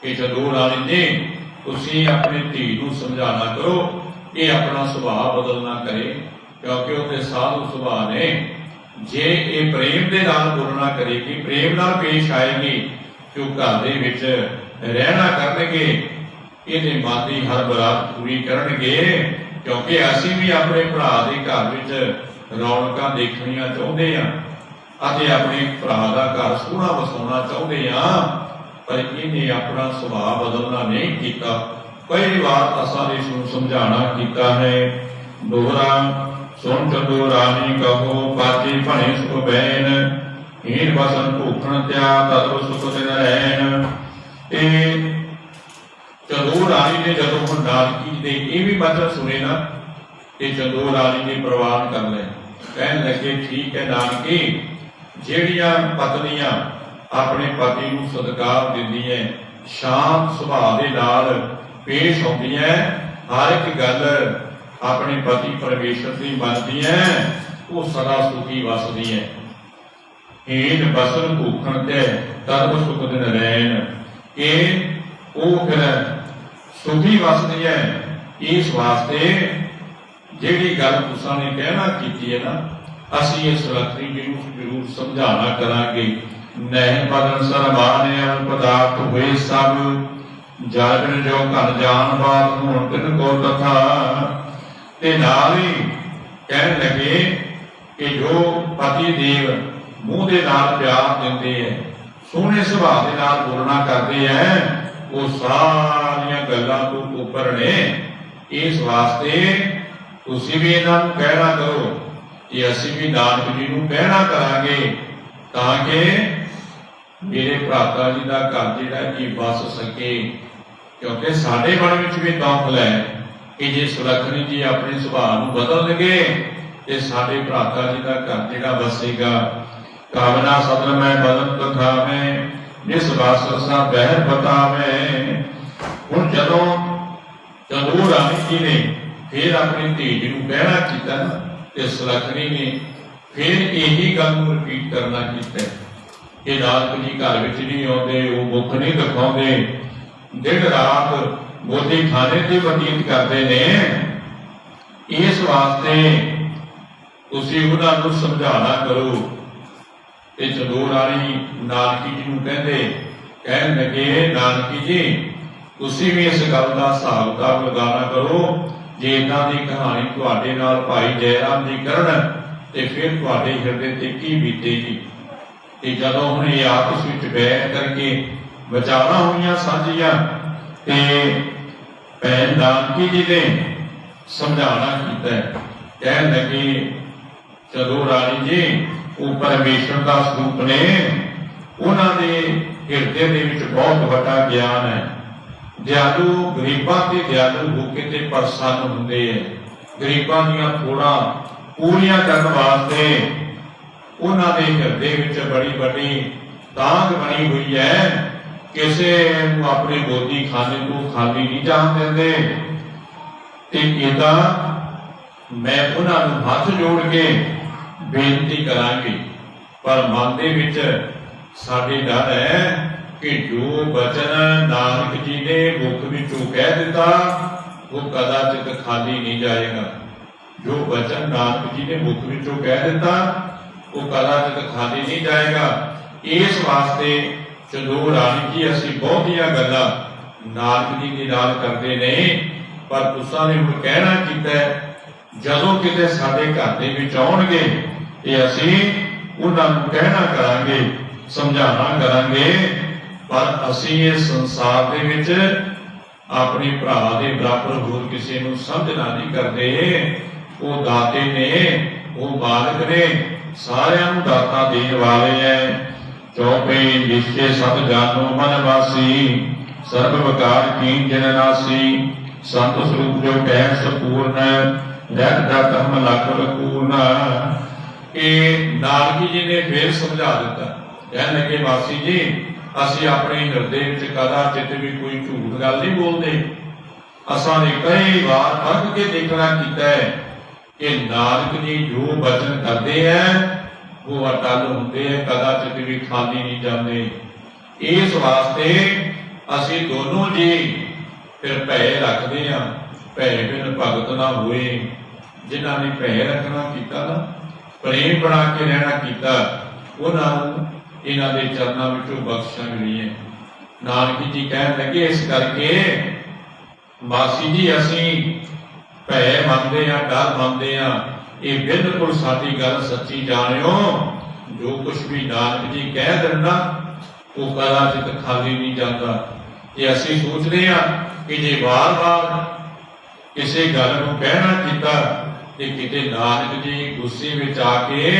ਕਿ ਜਦੋਂ ਰਾਣੀ ਜੀ ਤੁਸੀਂ ਆਪਣੀ ਧੀ ਨੂੰ ਸਮਝਾਉਣਾ ਕਰੋ, ਇਹ ਆਪਣਾ ਸੁਭਾਅ ਬਦਲ ਨਾ ਕਰੇ, ਕਿਉਂਕਿ ਉਹਦੇ ਸਾਧੂ ਸੁਭਾਅ ਨੇ। ਜੇ ਇਹ ਪ੍ਰੇਮ ਦੇ ਨਾਲ ਬੋਲਣਾ ਕਰੇਗੀ, ਪ੍ਰੇਮ ਨਾਲ ਪੇਸ਼ ਆਏਗੀ, ਜੋ ਘਰ ਦੇ ਵਿੱਚ ਰਹਿਣਾ ਕਰਨਗੇ, ਇਹਦੇ ਮਨ ਦੀ ਹਰ ਮੁਰਾਦ ਪੂਰੀ ਕਰਨਗੇ। ਕਿਉਂਕਿ ਅਸੀਂ ਵੀ ਆਪਣੇ ਭਰਾ ਦੇ ਘਰ ਵਿੱਚ ਰੌਣਕਾਂ ਦੇਖਣੀਆਂ ਚਾਹੁੰਦੇ ਹਾਂ ਅਤੇ ਆਪਣੇ ਭਰਾ ਦਾ ਘਰ ਸੋਹਣਾ ਵਸਾਉਣਾ ਚਾਹੁੰਦੇ ਹਾਂ, ਪਰ ਇਹਨੇ ਆਪਣਾ ਸੁਭਾਅ ਬਦਲਣਾ ਨਹੀਂ ਕੀਤਾ। ਕਈ ਵਾਰ ਅਸਾਂ ਨੇ ਇਸ ਨੂੰ ਸਮਝਾਉਣਾ ਕੀਤਾ ਹੈ। ਦੋਹਰਾ ਸੁਣ ਚੰਦੋ ਰਾਣੀ ਕਹੋ ਪਾਤੀ ਭਣੇ ਸੁਖ ਬੈਨ ਹੀਨ ਬਸਨ ਭੂਖਣ ਤਿਆ ਤਦੋ ਸੁਖ ਦਿਨ ਰਹਿਣ। ਇਹ ਚੰਦੋ ਰਾਣੀ ਨੇ ਜਦੋਂ ਹੁਣ ਨਾਨਕੀ ਦੇ ਇਹ ਵੀ ਬਚਨ ਸੁਣੇ ਨਾ ਤੇ ਚੰਦੋ ਰਾਣੀ ਨੇ ਪ੍ਰਵਾਨ ਕਰ ਲਿਆ। ਕਹਿਣ ਲੱਗੇ ਠੀਕ ਹੈ ਨਾਨਕੀ, ਜਿਹੜੀਆਂ ਪਤਨੀਆਂ ਆਪਣੇ ਪਤੀ ਨੂੰ ਸਤਿਕਾਰ ਦਿੰਦੀਆਂ, ਸ਼ਾਂਤ ਸੁਭਾਅ ਦੇ ਨਾਲ ਪੇਸ਼ ਆਉਂਦੀਆਂ, ਹਰ ਇੱਕ ਗੱਲ ਆਪਣੇ ਪਤੀ ਪਰਮੇਸ਼ਰ ਦੀ ਮੰਨਦੀ ਹੈ, ਉਹ ਸਦਾ ਸੁਖੀ ਵਸਦੀ ਹੈ। ਹੀਨ ਬਸਨ ਭੂਖਣ ਤੇ ਤਦ ਸੁਖ ਦਿਨ ਰਹਿਣ। ਇਹ ਉਹ ਫਿਰ ਸੁਖੀ ਵਸਦੀ ਹੈ। ਇਸ ਵਾਸਤੇ ਜਿਹੜੀ ਗੱਲ ਤੁਸਾਂ ਨੇ ਕਹਿਣਾ ਕੀਤੀ ਹੈ ਨਾ, ਅਸੀਂ ਇਸ ਸੁਲੱਖਣੀ ਜੀ ਨੂੰ ਜ਼ਰੂਰ ਸਮਝਾਉਣਾ ਕਰਾਂਗੇ। ਨਹਿ ਬਦਨ ਸਰਮਾਨ ਪਦਾਰਥ ਹੋਏ ਸਭ ਜਾਗਣ ਜੋ ਘਰ ਜਾਣ ਬਾਤ ਹੁਣ ਤਿਨ ਕੋ ਤਥਾ। ਤੇ ਨਾਲ ਹੀ ਕਹਿਣ ਲੱਗੇ ਕਿ ਜੋ ਪਤੀ ਦੇਵ ਮੂੰਹ ਦੇ ਨਾਲ ਪਿਆਰ ਦਿੰਦੇ ਹੈ, ਸੋਹਣੇ ਸੁਭਾਅ ਦੇ ਨਾਲ ਬੋਲਣਾ ਕਰਦੇ ਹੈ, ਉਹ ਸਾਰੀਆਂ ਗੱਲਾਂ ਤੋਂ ਉੱਪਰ ਨੇ। ਇਸ ਵਾਸਤੇ ਤੁਸੀਂ ਵੀ ਇਹਨਾਂ ਨੂੰ ਕਹਿਣਾ ਕਰੋ ਕਿ ਅਸੀਂ ਵੀ ਨਾਨਕ ਜੀ ਨੂੰ ਕਹਿਣਾ ਕਰਾਂਗੇ, ਤਾਂ ਕਿ ਮੇਰੇ ਭਰਾਤਾ ਜੀ ਦਾ ਘਰ ਜਿਹੜਾ ਕਿ ਵਸ ਸਕੇ। ਕਿਉਂਕਿ ਸਾਡੇ ਮਨ ਵਿੱਚ ਵੀ ਦੌਖਲ ਹੈ ਕਿ ਜੇ ਸੁਲੱਖਣੀ ਜੀ ਆਪਣੇ ਸੁਭਾਅ ਨੂੰ ਬਦਲਣਗੇ ਤੇ ਸਾਡੇ ਭਰਾਤਾ ਜੀ ਦਾ ਘਰ ਜਿਹੜਾ ਵਸੇਗਾ। ਕਾਮਨਾ ਸਦਨ ਮੈਂ ਬਦਨ ਤਥਾਵੇਂ ਜਿਸ ਵਾਸਰਸਾ ਬਹਿਰ ਬਤਾਵੇਂ। ਹੁਣ ਜਦੋਂ ਚੰਦੂ ਰਾਣੀ ਜੀ ਨੇ ਫਿਰ ਆਪਣੀ ਧੀ ਜੀ ਨੂੰ ਕਹਿਣਾ ਕੀਤਾ ਨਾ, ਤੇ ਸੁਲੱਖਣੀ ਨੇ ਫਿਰ ਇਹੀ ਗੱਲ ਨੂੰ ਰਿਪੀਟ ਕਰਨਾ ਕੀਤਾ ਕਿ ਨਾਨਕ ਜੀ ਘਰ ਵਿੱਚ ਨਹੀਂ ਆਉਂਦੇ, ਉਹ ਮੁੱਖ ਨਹੀਂ ਦਿਖਾਉਂਦੇ, ਦਿਨ ਰਾਤ ਗੋਦੀ ਖਾਣੇ ਤੇ ਬਤੀਤ ਕਰਦੇ ਨੇ। ਇਸ ਵਾਸਤੇ ਤੁਸੀਂ ਉਹਨਾਂ ਨੂੰ ਸਮਝਾਉਣਾ ਕਰੋ। ਤੇ ਚੰਦੂ ਰਾਣੀ ਨਾਨਕੀ ਜੀ ਨੂੰ ਕਹਿਣ ਲੱਗੇ ਨਾਨਕੀ ਜੀ ਤੁਸੀਂ ਵੀ ਇਸ ਗੱਲ ਦਾ ਹਿਸਾਬ ਕਿਤਾਬ ਲਗਾਉਣਾ ਕਰੋ। ਜੇ ਇਹਨਾਂ ਦੀ ਕਹਾਣੀ ਤੁਹਾਡੇ ਨਾਲ ਭਾਈ ਜੈ ਰਾਮ ਜੀ ਕਰਨ ਤੇ ਫਿਰ ਤੁਹਾਡੇ ਹਿਰਦੇ ਤੇ ਕੀ ਬੀਤੇਗੀ। ਤੇ ਜਦੋਂ ਹੁਣ ਇਹ ਆਪਸ ਵਿੱਚ ਬੈਠ ਕਰਕੇ ਵਿਚਾਰਾਂ ਹੋਈਆਂ ਸਾਂਝੀਆਂ ਤੇ ਭੈਣ ਨਾਨਕੀ ਜੀ ਨੇ ਸਮਝਾਉਣਾ ਕੀਤਾ। ਕਹਿਣ ਲੱਗੇ ਚੰਦੂ ਰਾਣੀ ਜੀ ਉਹ ਪਰਮੇਸ਼ਰ ਦਾ ਸਰੂਪ ਨੇ, ਉਹਨਾਂ ਦੇ ਹਿਰਦੇ ਦੇ ਵਿੱਚ ਬਹੁਤ ਵੱਡਾ ਗਿਆਨ ਹੈ। ਦਿਆਲੂ ਗਰੀਬਾਂ ਤੇ ਦਿਆਲੂ ਹੋ ਕੇ ਤੇ ਪ੍ਰਸੰਨ ਹੁੰਦੇ ਹੈ। ਗਰੀਬਾਂ ਦੀਆਂ ਥੋੜਾਂ ਪੂਰੀਆਂ ਕਰਨ ਵਾਸਤੇ ਉਹਨਾਂ ਦੇ ਹਿਰਦੇ ਵਿੱਚ ਬੜੀ ਵੱਡੀ ਤਾਂਘ ਬਣੀ ਹੋਈ ਹੈ। ਕਿਸੇ ਨੂੰ ਆਪਣੀ ਗੋਦੀ ਖਾਣੇ ਤੋਂ ਖਾਲੀ ਨਹੀਂ ਜਾਣ ਦਿੰਦੇ। ਤੇ इदा मैं उन्होंने हथ जोड़ के बेनती करांगी, पर मन दे विच साडे डर है कि जो वचन नानक जी ने मुख विचों कह दिता वो कदाचित खाली नहीं जाएगा। जो वचन नानक जी ने मुख विचों कह दिता वो कदाचित खाली नहीं जाएगा। इस वास्ते चंदोर राणी जी असीं बहुतियां गल्लां नानक जी दे नाल करदे ने, पर तुसां ने हुण कहना कीता है जदों किते साडे घर दे विच आउणगे ते असीं उन्हां नूं कहना करांगे, समझाना करांगे, पर असीं इस संसार दे विच अपने भरा दे बराबर होर किसी नूं समझना नहीं करदे। वो दाते ने, वो मालिक ने, सारियां नूं दाता देण वाले है। चौपे जिसके सब जानो मन वासी, सर्व विकार कीन जिन नासी, संत स्वरूप जो कह संपूर्ण, रहता धर्म लख पूर्ण। नानक जी ने फिर समझा दिता, कह लगे वासी जी असीं अपने हिरदे विच कदाचित भी कोई झूठ गल नहीं बोलते। असां ने कई बार परख के देखना कीता है कि नानक जी जो वचन करते हैं वो अटल होंदे हैं, कदाचित भी खाली नहीं जाते। इस वास्ते असीं दोनों जी फिर भय रखते हैं, भय बिन भगत ना होए। जिन्हां ने भय रखना कीता ना, प्रेम बना के रहना कीता, उन्होंने इन्हां दे चरनां विचों बख्शिशां मिलीआं। नानक जी कहण लगे इस करके वासी जी असीं भय मनदे हां, डर मनदे हां, ये बिल्कुल साडी गल सच्ची जाणिओ। जो कुछ भी नानक जी कह देना वो कदाचित खाली नहीं जाता। ये असीं सोचदे हां कि जे बार बार किसी गल नूं कहना कीता ते किते नानक जी गुस्से विच आके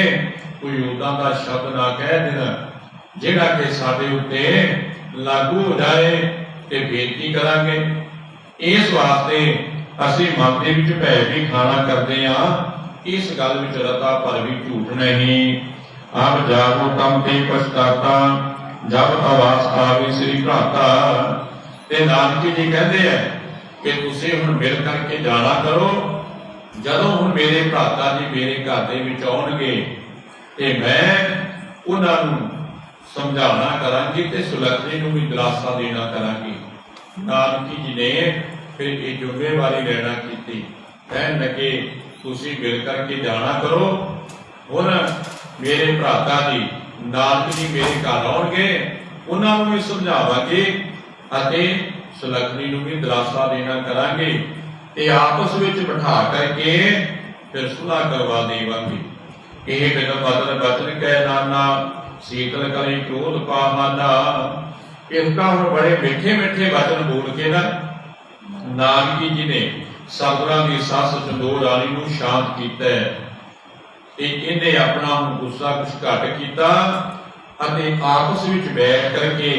कोई उदां दा शब्द ना कह देना जिहड़ा कि साडे उत्ते लागू हो जाए ते बेनती करांगे। इस वास्ते असीं मन दे विच भय भी खाना करदे हां, इस गल विच रता भर भी झूठ नहीं। अब जागो तम ते पछताता, जब आवास आवे श्री भ्राता। ते नानक जी कहते हैं कि तुसीं हुण मिल करके जाना करो। जदों हुण मेरे भ्राता जी मेरे घर दे विच आउणगे ते मैं उन्हां नूं समझाना करांगी ते सुलखणी नूं भी दिलासा देना करांगी। नानक जी ने फिर ये जिम्मेवारी लेना कीती, कहण लगे तुसीं मिल करके जाना करो। हुण मेरे भ्राता जी नानक जी मेरे घर आउणगे, उन्हां नूं भी समझावांगे अते सुलखणी नूं भी दिलासा देना करांगे ते आपस विच बिठा करके फिर सुलह करवा देवांगे। यह बिन बदन बचन कह नाना, शीतल कली क्रोध पावाना। इसका हुण बड़े मीठे मीठे वचन बोल के ना नानक जी ने सतगुरां दी सस चंदोर राणी नूं शांत कीता है। इन्हें अपना हुण गुस्सा कुछ घट कीता अते आपस विच बैठ करके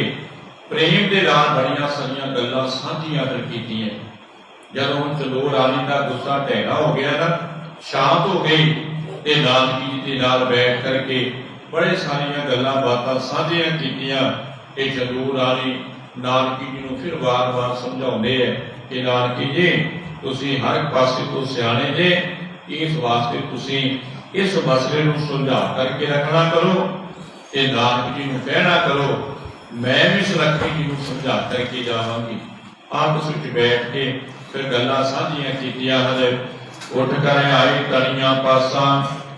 प्रेम दे नाल बड़ियां सारियां गल्लां साझीआं कीतीआं। जदों हुण चंदोर राणी दा गुस्सा ढैला हो गया ना, शांत हो गई ते नानक जी दे नाल बैठ करके बड़े सारियां गल्लां बातां साझीआं कीतीआं। ते चंदोर राणी नानक जी नूं फिर वार-वार समझाउंदे है कि नानक जी तुसीं हर पासे तो सियाणे जे, इस वास्ते तुसीं इस मसले नूं सुलझा करके रखना करो ते नानक जी नूं कहना करो मैं भी सुलखणी जी नूं समझा करके जावांगी। आपस विच बैठ के फिर गल्लां साझीआं कीतियां हन। उठ कर आई तड़ियां पासां,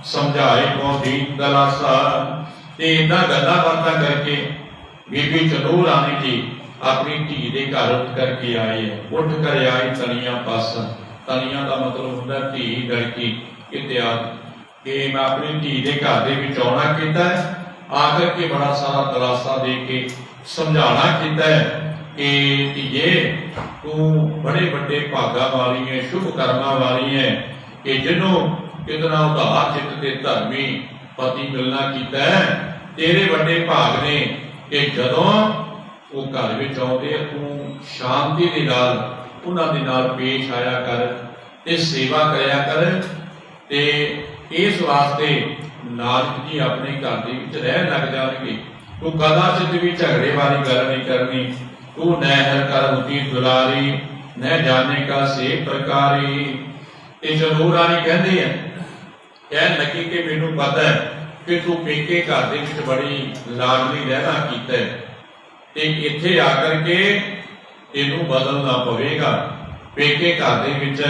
समझाए को दीन दलासा। ते इन्हां गल्लां बातां करके बीबी चंदोर राणी जी अपनी धी दे घर उठ करके आए। उठ कर आई तड़ियां पासां, तड़ियां दा मतलब हुंदा धी लड़की इत्यादि। कि मैं अपनी धी दे घर दे विच आउणा कीता है, आकर के बड़ा सारा दलासा दे के समझाना कीता है कि धीए तू बड़े बड़े भागा वाली है, शुभ कर्मा वाली है कि जिन्हों कितना उदार चित्त ते धर्मी पति मिलना कीता है। तेरे बड़े भाग ने कि जदों वो घर विच आउंदे तू शांति दे नाल उन्हां दे नाल पेश आया कर ते सेवा करया कर। ते इस वास्ते नानक जी अपने घर दे विच रहन लग जाणगे। तू कदाचित भी झगड़े वाली गल नहीं करनी। तू नहर कर उती दुलारी, न जाने का से प्रकारी। ये चंदू रानी कहती है, कह लगी कि मैनू पता है कि तू पेके घर दे विच बड़ी लाडली रहना कीता है, ते इत्थे आकर के तेनू बदलना पवेगा। पेके घर दे विच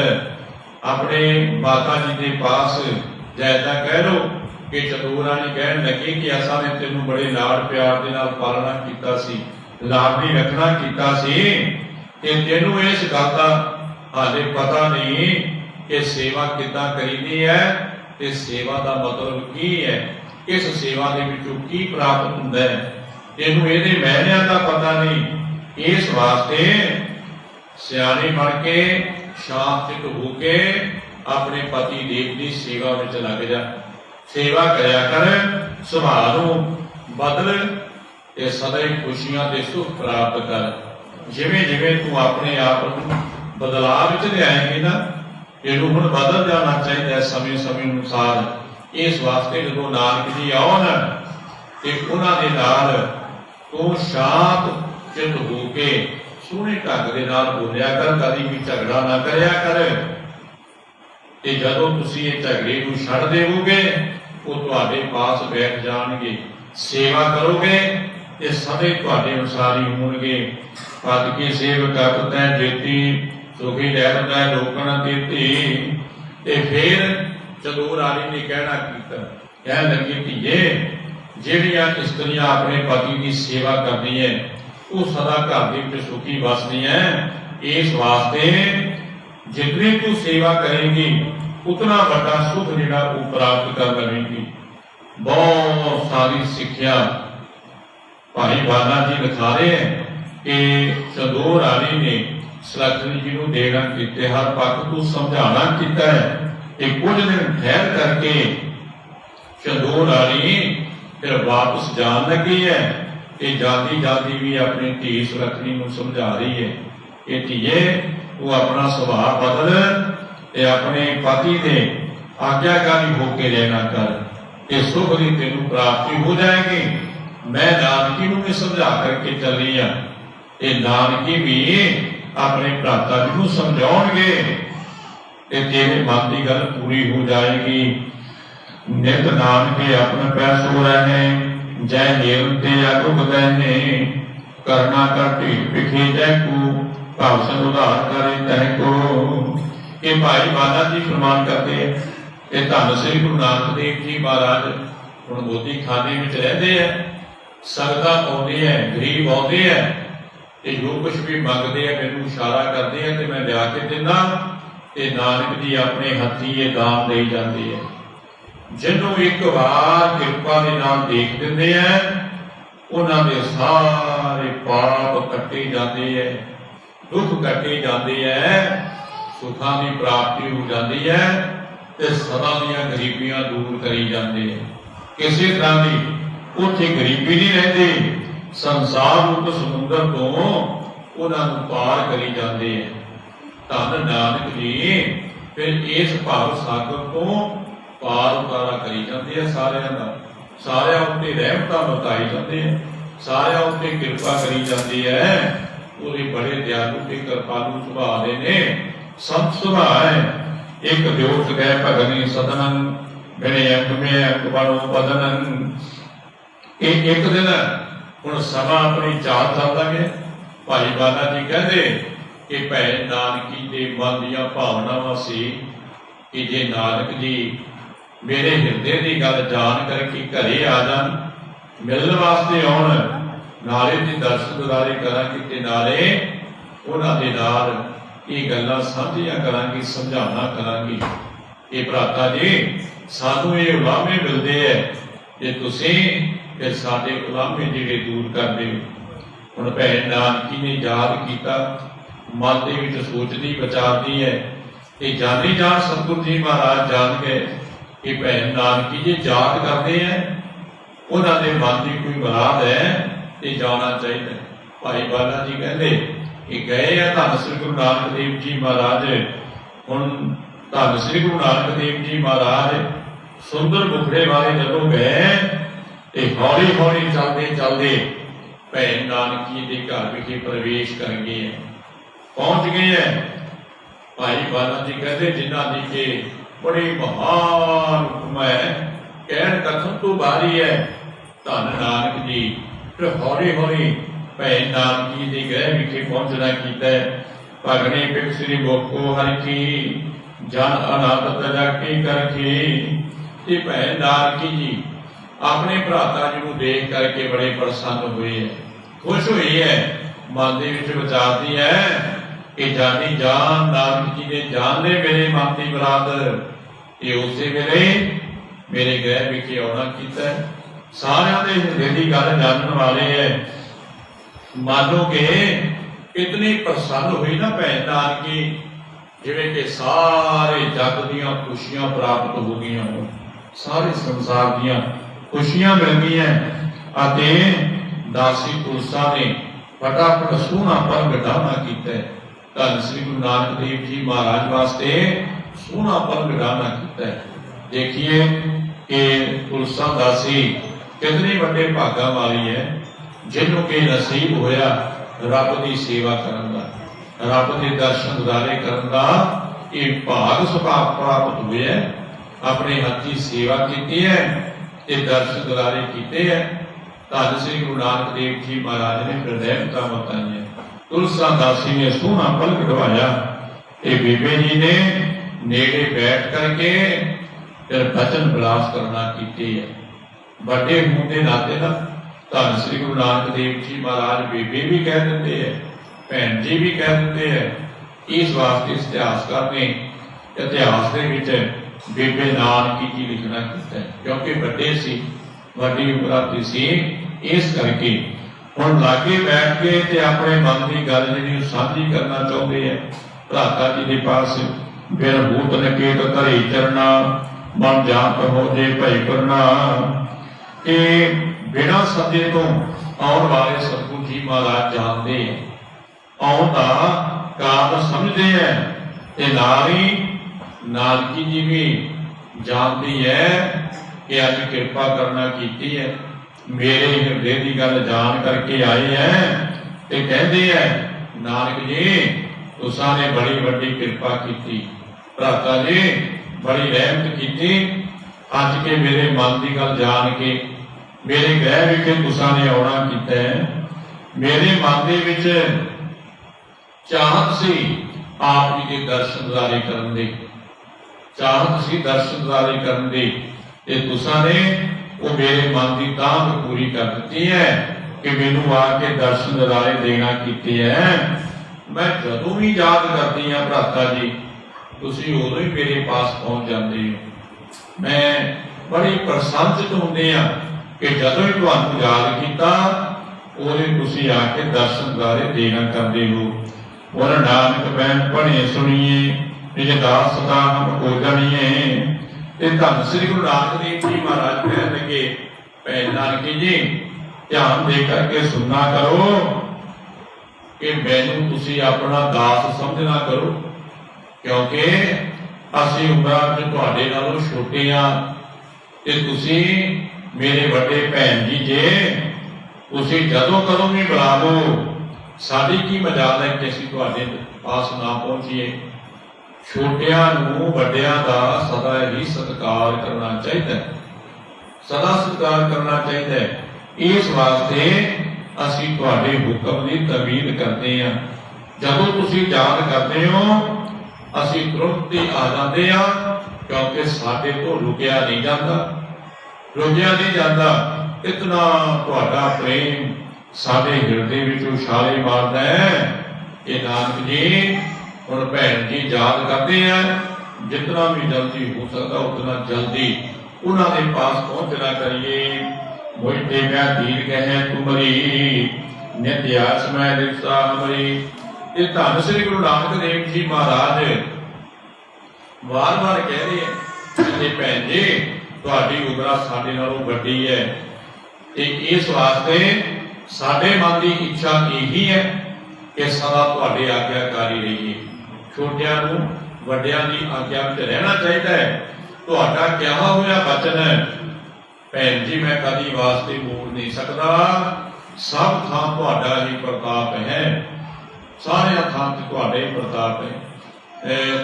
अपने माता जी के पास जैदा कह लो कि चंदू रानी कहन लगी कि असा ने तेनू बड़े लाड़ प्यार दे नाल पालना कीता सी, लाडली रखना कीता सी, ते तेनू इस गल दा हाले पता नहीं कि सेवा किद्दां करीदी है, ते सेवा दा मतलब की है, इस सेवा दे विचों की प्राप्त हुंदा है, तेनू इहदे महनियां दा पता नहीं। इस वास्ते सियाणी बन के शांत चित होके अपने पति देव की सेवा में लग जा, सेवा करया कर, सुभाव नूं बदल ते सदा ही खुशियां ते सुख प्राप्त कर। जिवें जिवें तू अपने आप नूं बदलाव विच लिआएगी ना, तेनू हुण बदल जाना चाहिए समय समय अनुसार। इस वास्ते जदों नानक जी आउण ते उन्हां दे नाल तू शांत चित होके सोहणे ढंग दे नाल बोलिया कर, कदी भी झगड़ा ना करया कर। ते जदों तुसीं इह झगड़े नूं छड्ड देवोगे, वो तुहाडे पास बैठ जाणगे, सेवा करोगे ते सदा तुहाडे अनुसार ही होणगे। पद की सेवक तैं जेती, सुखी रहंदा लोकन देती। ते फिर चंदू रानी ने कहना कीता, कहण लगी धीए जिहड़ियां इस्त्रियां अपने पति की सेवा करदी है वो सदा घर दे विच सुखी वसदी है। इस वास्ते जितनी तू सेवा करेगी उतना बड़ा सुख जिहड़ा वो प्राप्त कर लवेगी। बहुत सारी सिक्ख्या भाई बाला जी लिखा रहे हैं कि चंदू रानी ने सुलक्षणी जी को देना कीते, हर पक्ष तू समझाना कीता है। एक कुछ दिन ठहर करके चंदू रानी फिर वापस जान लगी है, कि जाती जाती भी अपनी धी सुलक्षणी को समझा रही है कि धीए तू अपना सुभाव बदल ते अपने पति के आज्ञाकारी होके रहना कर, कि सुख की तेनू प्राप्ति हो जाएगी। मैं नानकी नूं भी समझा करके चली हाँ, ते नानकी भी अपने भ्राता जी नूं समझाउणगे ते तेरे मन की गल पूरी हो जाएगी। नित नानके अपने पैसों रहे, जय हेम ते अगुग बहने, करना कर ढीठ पिखे जय को, भाव सन उधार करे तह को। ये भाई बाला जी फरमान करते हैं कि धन श्री गुरु नानक देव जी महाराज हुण मोदी खाने में रहते हैं, संगतां आउंदियां है, गरीब आउंदे है, ते जो कुछ भी मंगते हैं मैनूं इशारा करते हैं ते मैं लिया के दिंदा, ते नानक जी अपने हत्थी ये दान दे जाते हैं। जिन्हों एक बार कृपा के नाल देख दिंदे हैं उन्हां दे सारे पाप कट्टे जाते हैं, दुख कट्टे जाते हैं, सुखां की प्राप्ति हो जाती है, ते सदा दीआं गरीबियां दूर करी जाते हैं। किसी तरह की उत्थे गरीबी नहीं रहती, संसार रूप समुद्र तो उन्हां नूं पार करी जाते हैं। धन नानक जी फिर इस भाव सागर तो पार उतारा करी जाते हैं। सारिਆਂ उत्ते रहमतां बरताई जाते हैं, सारिਆਂ उत्ते कृपा करी जाती है। वो बड़े दयालु ते कृपालु सुभाव दे ने, संत सुभाव है। एक जोत गए भगनी सदनन, मेरे अंक में अंक बनो बदनन। एक दिन हुण समा अपनी चाल चलदा गया, भाई बाला जी कहते कि भैन नानकी दे मन दीआं भावनावां सी कि जे नानक जी मेरे हिरदे की गल जान करके घरे आ जान, मिलने वास्ते आउण, नाले दी दर्शन दिदारे करांगे ते नाले उन्हां दे नाल ये गल्लां साझियां करांगे, समझाना करांगे। ये भराता जी सानू ये उलामे मिलते हैं जे तुसीं फिर साडे उलामे जिहड़े दूर कर दिओ। हुण भैन नानकी ने याद किया, मन दे विच सोचदी विचारदी है कि जानी जान सतगुरु जी महाराज जान गए कि भैन नानकी जी याद करते हैं, उन्होंने मन की कोई मुराद है तो जाना चाहिए। भाई बाला जी कहते कि गए हैं धन श्री गुरु नानक देव जी महाराज। हुण धन श्री गुरु नानक देव जी महाराज सुंदर मुखड़े वाले जदों गए तो हौली हौली चलते चलते भैन नानकी के घर विखे प्रवेश कर गए। पहुंच गए हैं। भाई बाला जी कहते जिन्हों की के बड़ी महान हुक्म है, कहन कथन तो बारी है। धन नानक जी फिर हौली हौली भैन नानकी जी गृह विखे पहुंचना किया। भगने पिक श्री गोको हर की जन अनाथ तजाकी करके। ये भैन नानकी जी अपने भराता जी को देख करके बड़े प्रसन्न हुए है, खुश हुई है, मन के विचारती है कि जानी जान नानक जी ने जान ले मेरे मन की मुराद। ये उसे वेले मेरे गृह विखे आना किया। सारियां दे हिरदे दी गल जानने वाले है। मानो के इतनी प्रसन्न हुई ना भैन नानकी, जिवें कि सारे जग दियां खुशियां प्राप्त हो गई हो, सारे संसार दियां खुशियां मिल गई। अते दासी तुलसा ने फटाफट सोहना पर गडाना किया। धन श्री गुरु नानक देव जी महाराज वास्ते सोहना पर गडाना किया। देखिए कि तुलसा दासी कितनी बड़े भागा वाली है, जिन्हों के नसीब होया रब की सेवा करन दा, रब के दर्शन दिदारे करन दा ये भाग सुभाग प्राप्त हुए है। अपने हथी सेवा की है, ये दर्शन दिदारे किए है। धन श्री गुरु नानक देव जी महाराज ने फिर रहमतां बताई। तुलसा दासी ने सोहना पल कढ़वाया। ये बीबे जी ने नेड़े बैठ करके फिर भजन विलास करना की है। बड़े होने नाते ना धन श्री गुरु नानक देव जी महाराज बेबे भी कह देते हैं, भैन जी भी कह देते हैं। इस वास्ते इतिहासकार ने इतिहास के बेबे नानकी जी लिखना किया, क्योंकि बड़े सी बड़ी उम्र सी। इस करके हुण लागे बैठ के ते अपने मन की गल जी साझी करना चाहते हैं। भराता जी के पास बिन भूत नकेत धरे चरना, मन जात हो जे भई करना। ये बिना सदे तो आने वाले सतगुरु जी महाराज जानते हैं, आउण दा कारण समझते हैं। ते नाल ही नानकी जी भी जानती है कि अज कृपा करना की है, मेरे हृदय की गल जान करके आए हैं। ते कहते हैं नानक जी तुसां ने बड़ी वड्डी कृपा की, भराता जी बड़ी रहमत की। अज के मेरे मन की गल जान के मेरे गृह विखे तुसां ने आना किया है। मेरे मन के विच चाहत सी आप जी के दर्शन दिदारे करन दी, चाहत सी दर्शन दिदारे करन दी, ते तुसां ने वो मेरे मन की तांघ पूरी कर दी है कि मैनू आके दर्शन दिदारे देना कीते है। मैं जदों भी याद करती हाँ भराता जी, तुसीं उदों ही मेरे पास पहुंच जाते हो। मैं बड़ी प्रसन्नत होंदे आ कि जदों ही तुहानूं याद किया उदों तुसीं आके दर्शन दिदारे देना करते हो। और नानक बैन पढ़े सुनिए निज दास सदा हम को जानिए। ते धन श्री गुरु नानक देव जी महाराज कह लगे भैन नानकी जी ध्यान दे करके सुनना करो कि मैनू तुसीं अपना दास समझना करो, क्योंकि असीं उमरां च तुहाडे नालों छोटे हाँ ते तुसीं मेरे बड़े भैन जी जे। तुसीं जदों कदों भी बुलावो, साडी की मजाल है कि असीं तुहाडे पास ना पहुंचीए। छोटियां नूं वड्डियां दा सदा ही सत्कार करना चाहिए, सदा सत्कार करना चाहिए। इस वास्ते असीं तुहाडे हुक्म की तमीद करते हैं। जदों तुसीं याद करते हो असीं तुरंत ही आ जाते हैं, क्योंकि साडे तो रुकिया नहीं जाता, रुकिया नहीं जाता। इतना तुहाडा प्रेम साडे हिरदे विच उछाले मारदा है। ये नानक जी हुण भैन जी याद करते हैं, जितना भी जल्दी हो सकता उतना जल्दी उन्हां दे पास पहुंचना करिए। मोहि ते मैं दीन कहे तुमरी नित आस मैं दिवसा हमारी। ये धन श्री गुरु नानक देव जी महाराज बार बार कह रहे हैं कि भैन जी तुहाडी उमर साडे नालों वड्डी है, इस वास्ते साडे मन की इच्छा यही है कि सदा तुहाडे आग्याकारी रहिए। छोटियां नूं वड्डियां की आग्या विच रहना चाहिए। तुहाडा कहा होया वचन है भैन जी मैं कदी वास्ते बोल नहीं सकता, सब थां तुहाडा ही प्रताप है। सारे थां ते तुहाडे प्रताप है।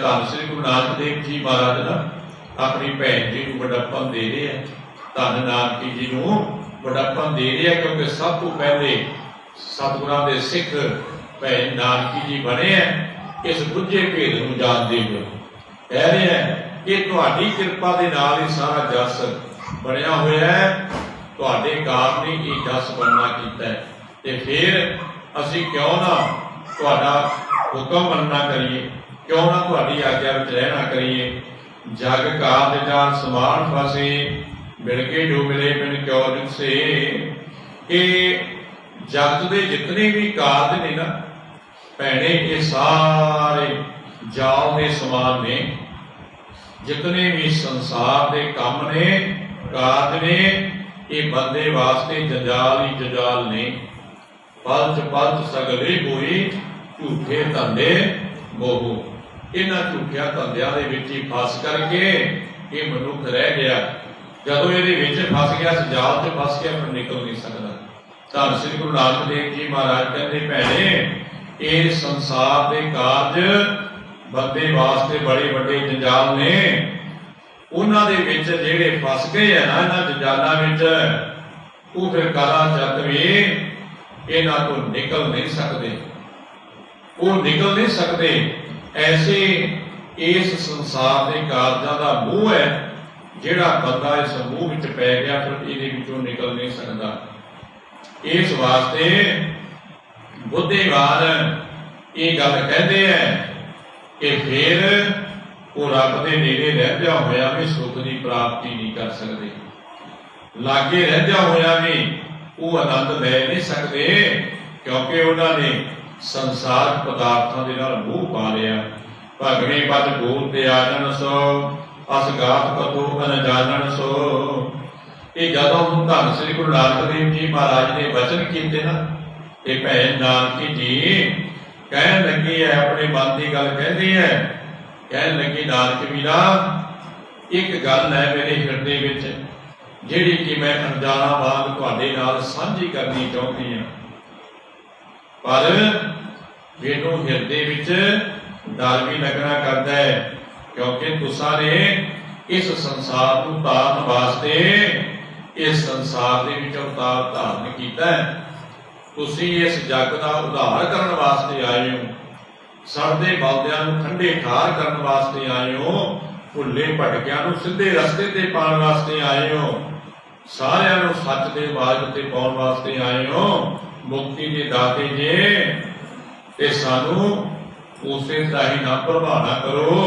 धन श्री गुरु नानक देव जी महाराज ना अपनी भैन जी को वडप्पन दे रहे हैं, धन नानकी जी को वडप्पन दे रहे हैं, क्योंकि सब तो पहले सतगुरां दे सिख भैन नानकी जी बने हैं। इस बुझे भेद को जानते हुए कह रहे हैं कि तुहाडी किरपा दे नाल ही सारा जस बनया होया है, तुहाडे कार ने ये जस बनना कीता है, ते फिर असीं क्यों ना तुहाडा हुक्म मनना करिए, क्यों ना तुहाडी आग्या विच रहना करिए। जग काल जान समान फसे मिलके जो मिले बिन क्यों से। कि जगत के जितने भी कारज ने ना भैने ये सारे जाल के समान ने, जितने भी संसार के काम ने कारज ने ये बंदे वास्ते जंजाल ही जंजाल ने। पलच पलच सगले कोई झूठे धंधे मोह, इन्हां झूठिया धंधियां दे विच ही फस करके ये मनुख रह गया। जदों इहदे विच फस गया, इस जाल च फस गया, फिर निकल नहीं सकता। धन श्री गुरु नानक देव जी महाराज कहते भैने ये संसार के कारज बंदे वास्ते बड़े बड़े जंजाल ने, उन्हां दे विच जिहड़े फस गए है ना इन्हां जंजालां विच, वो फिर कला जत भी इन्हां तो निकल नहीं सकते, वो निकल नहीं सकते। ऐसे इस संसार के कारजां दा मूह है, जिहड़ा बंदा इस मूह विच पै गया फिर इहदे विचों निकल नहीं सकता। इस वास्ते बुद्धिवान ये गल कहते हैं कि फिर वो रब के नेड़े रहंदियां होया भी सुख की प्राप्ति नहीं कर सकते, लागे रहंदियां होया भी वो आनंद ले नहीं सकते, क्योंकि उन्होंने संसार पदार्थों के नाल मोह पा लिया। भगवे पद बोलते आनन सो असगात कतो अनजानन सो। ये जदों धन श्री गुरु नानक देव जी महाराज ने वचन किए ना, ये भैन नानकी जी कहन लगी है, अपने मन की गल कहती है, कहन लगी नानक वीरा एक गल है मेरे हिरदे विच जिहड़ी कि मैं अनजाना वांग तुहाडे नाल साझी करनी चाहुंदी हां, पर मैनूं हिरदे विच डर भी लगना करता है, क्योंकि तुसां ने इस संसार को तारन वास्ते इस संसार दे विच अवतार धारण कीता है। तुसीं इस जग का उद्धार करने वास्ते आए हो, सड़दे बलदियां नूं ठंडे ठार करने वास्ते आए हो, भुल्ले भटकियां नूं सीधे रस्ते ते पाउण वास्ते आए हो, सारियां नूं सच दे मार्ग ते पाउण वास्ते आए हो। मुक्ति के दाते जे ते सानू उसे ही ना प्रभावना करो,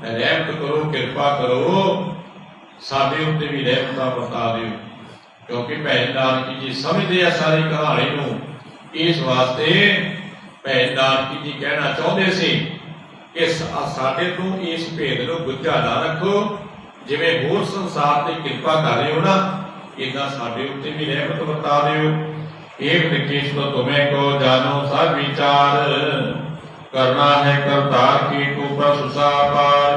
रहमत करो, कृपा करो, साडे उत्ते भी रहमत बरता दिओ, क्योंकि भैन नानकी जी समझते हैं सारी कहानी नूं। इस वास्ते भैन नानकी जी कहना चाहते सी कि साडे तो इस भेद नूं गुझा ना रखो, जिवें होर संसार ते कृपा कर रहे हो ना, इदां साडे उत्ते भी रहमत बरता दिओ। एक निकेश्वर तुम्हें को जानो सब विचार, करना है करतार की ऊपर सुसा पार।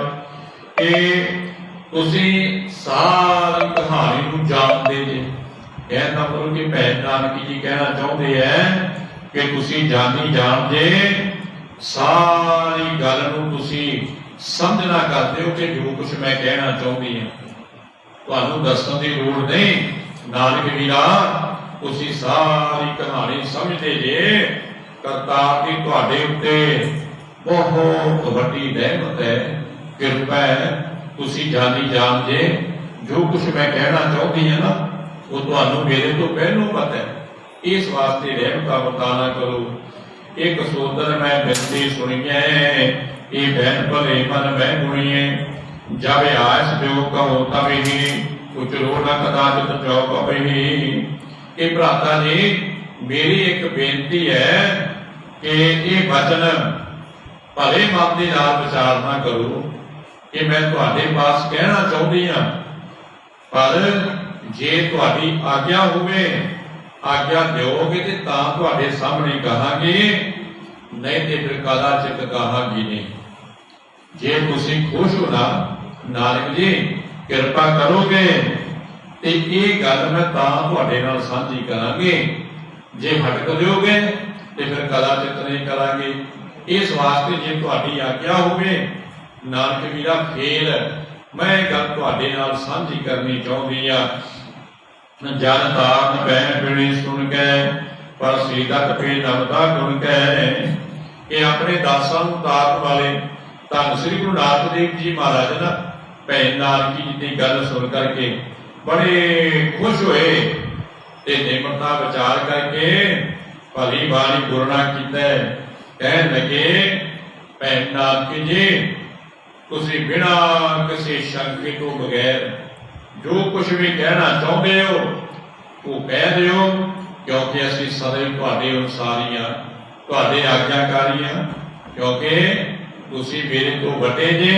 तुसी सारी कहानी नूं जानदे जे, कहना मतलब कि भैन नानकी जी कहना चाहते हैं कि तुसी जानी जान जे सारी गल नूं तुसी समझना करते हो कि जो कुछ मैं कहना चाहती हूं तुहानूं दस्सण दी लोड़ नहीं। नानक वीरा तुसी सारी कहानी समझते जे, करतार की तुहाडे उत्ते बहुत वड्डी रहमत है, कृपा है, तुसी जानी जान जे जो कुछ मैं कहना चाहती है ना वो तुहानूं मेरे तो पहलों पता है। इस वास्ते रहमत बरताना करो। एक सोदर मैं बिनती सुनिए, ये बहन भले मन मैं गुणिए, जब आस जो कहो तब ही उचरो न कदाचित चौक ही। ये भ्राता जी मेरी एक बेनती है कि ये वचन भले मन के नाल विचारना करो कि मैं तुहाडे पास कहना चाहती हाँ, पर जे तुहाडी आग्या होवे आग्या दोगे तो तां तुहाडे सामने कहांगे, नहीं तो फिर कदाचित कहांगी नहीं। जे तुसीं खुश हो ना नानक जी कृपा करोगे तो ये गल मैं तां तुहाडे नाल सांझी करांगे, जे हटक दोगे तो फिर कदाचित नहीं करांगे। इस वास्ते जे तुहाडी आज्ञा होवे नानक वीरा फेर मैं गल तुहाडे नाल सांझी करनी चाहुंदी आ। जन तारन पै पिणी सुन कै पर सीदत पे नवता गुण कै। ये अपने दासां नूं तारन वाले धन श्री गुरु नानक देव जी महाराज ना भैन नानकी जी की गल सुन करके बड़े खुश हुए ते निमरता विचार करके भली बाणी गुरना कीता। कहन लगे भैन नानकी जी तुसीं बिना किसी शंके तो बगैर जो कुछ भी कहना चाहते हो वो कह दिओ, क्योंकि असीं सदैव तुहाडे अनुसार ही हां, तुहाडे आग्याकारी हां। क्योंकि तुसीं मेरे तो वड्डे जे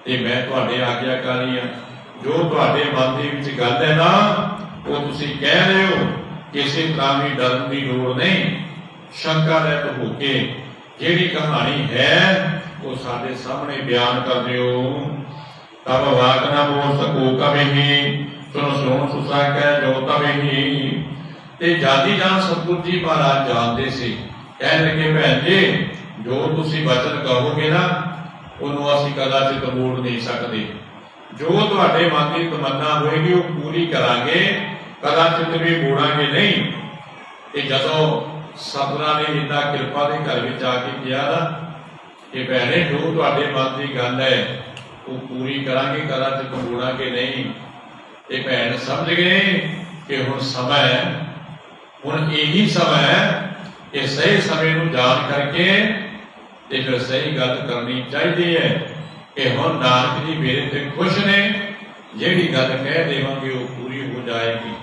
ते मैं तुहाडे आग्याकारी हां। जो तुहाडे मन दे विच गल है ना वो तुसीं कह रहे हो, किसी तरह भी डरन की लोड़ नहीं। शंका रहित होके जिहड़ी कहानी है वो साडे सामने बयान कर दिओ। तब वाक न बोल सको कभी सुन सुन सुसा कह जो तभी। ते जादी जान सतगुरु जी महाराज जानते से कह लगे भैन जी जो तुसी वचन कहोगे ना उन्होंने असीं कदाचित मोड़ नहीं सकते। जो तुहाडे मन की तमन्ना होएगी वो पूरी करांगे, कदाचित भी मोड़ांगे नहीं। ते जदों सतगुरां ने इन्ना किरपा दे घर विच आके किया ना कि भैणे जो तुहाडे मन की गल है वो पूरी करांगे, कदाचित मोड़ांगे नहीं। ते भैन समझ गए कि हुण समय है, हुण यही समय है कि सही समय नूं जान करके ते फिर सही गल करनी चाहिए है कि हुण नानक जी मेरे ते खुश ने, जिहड़ी गल कह देवांगे वो पूरी हो जाएगी।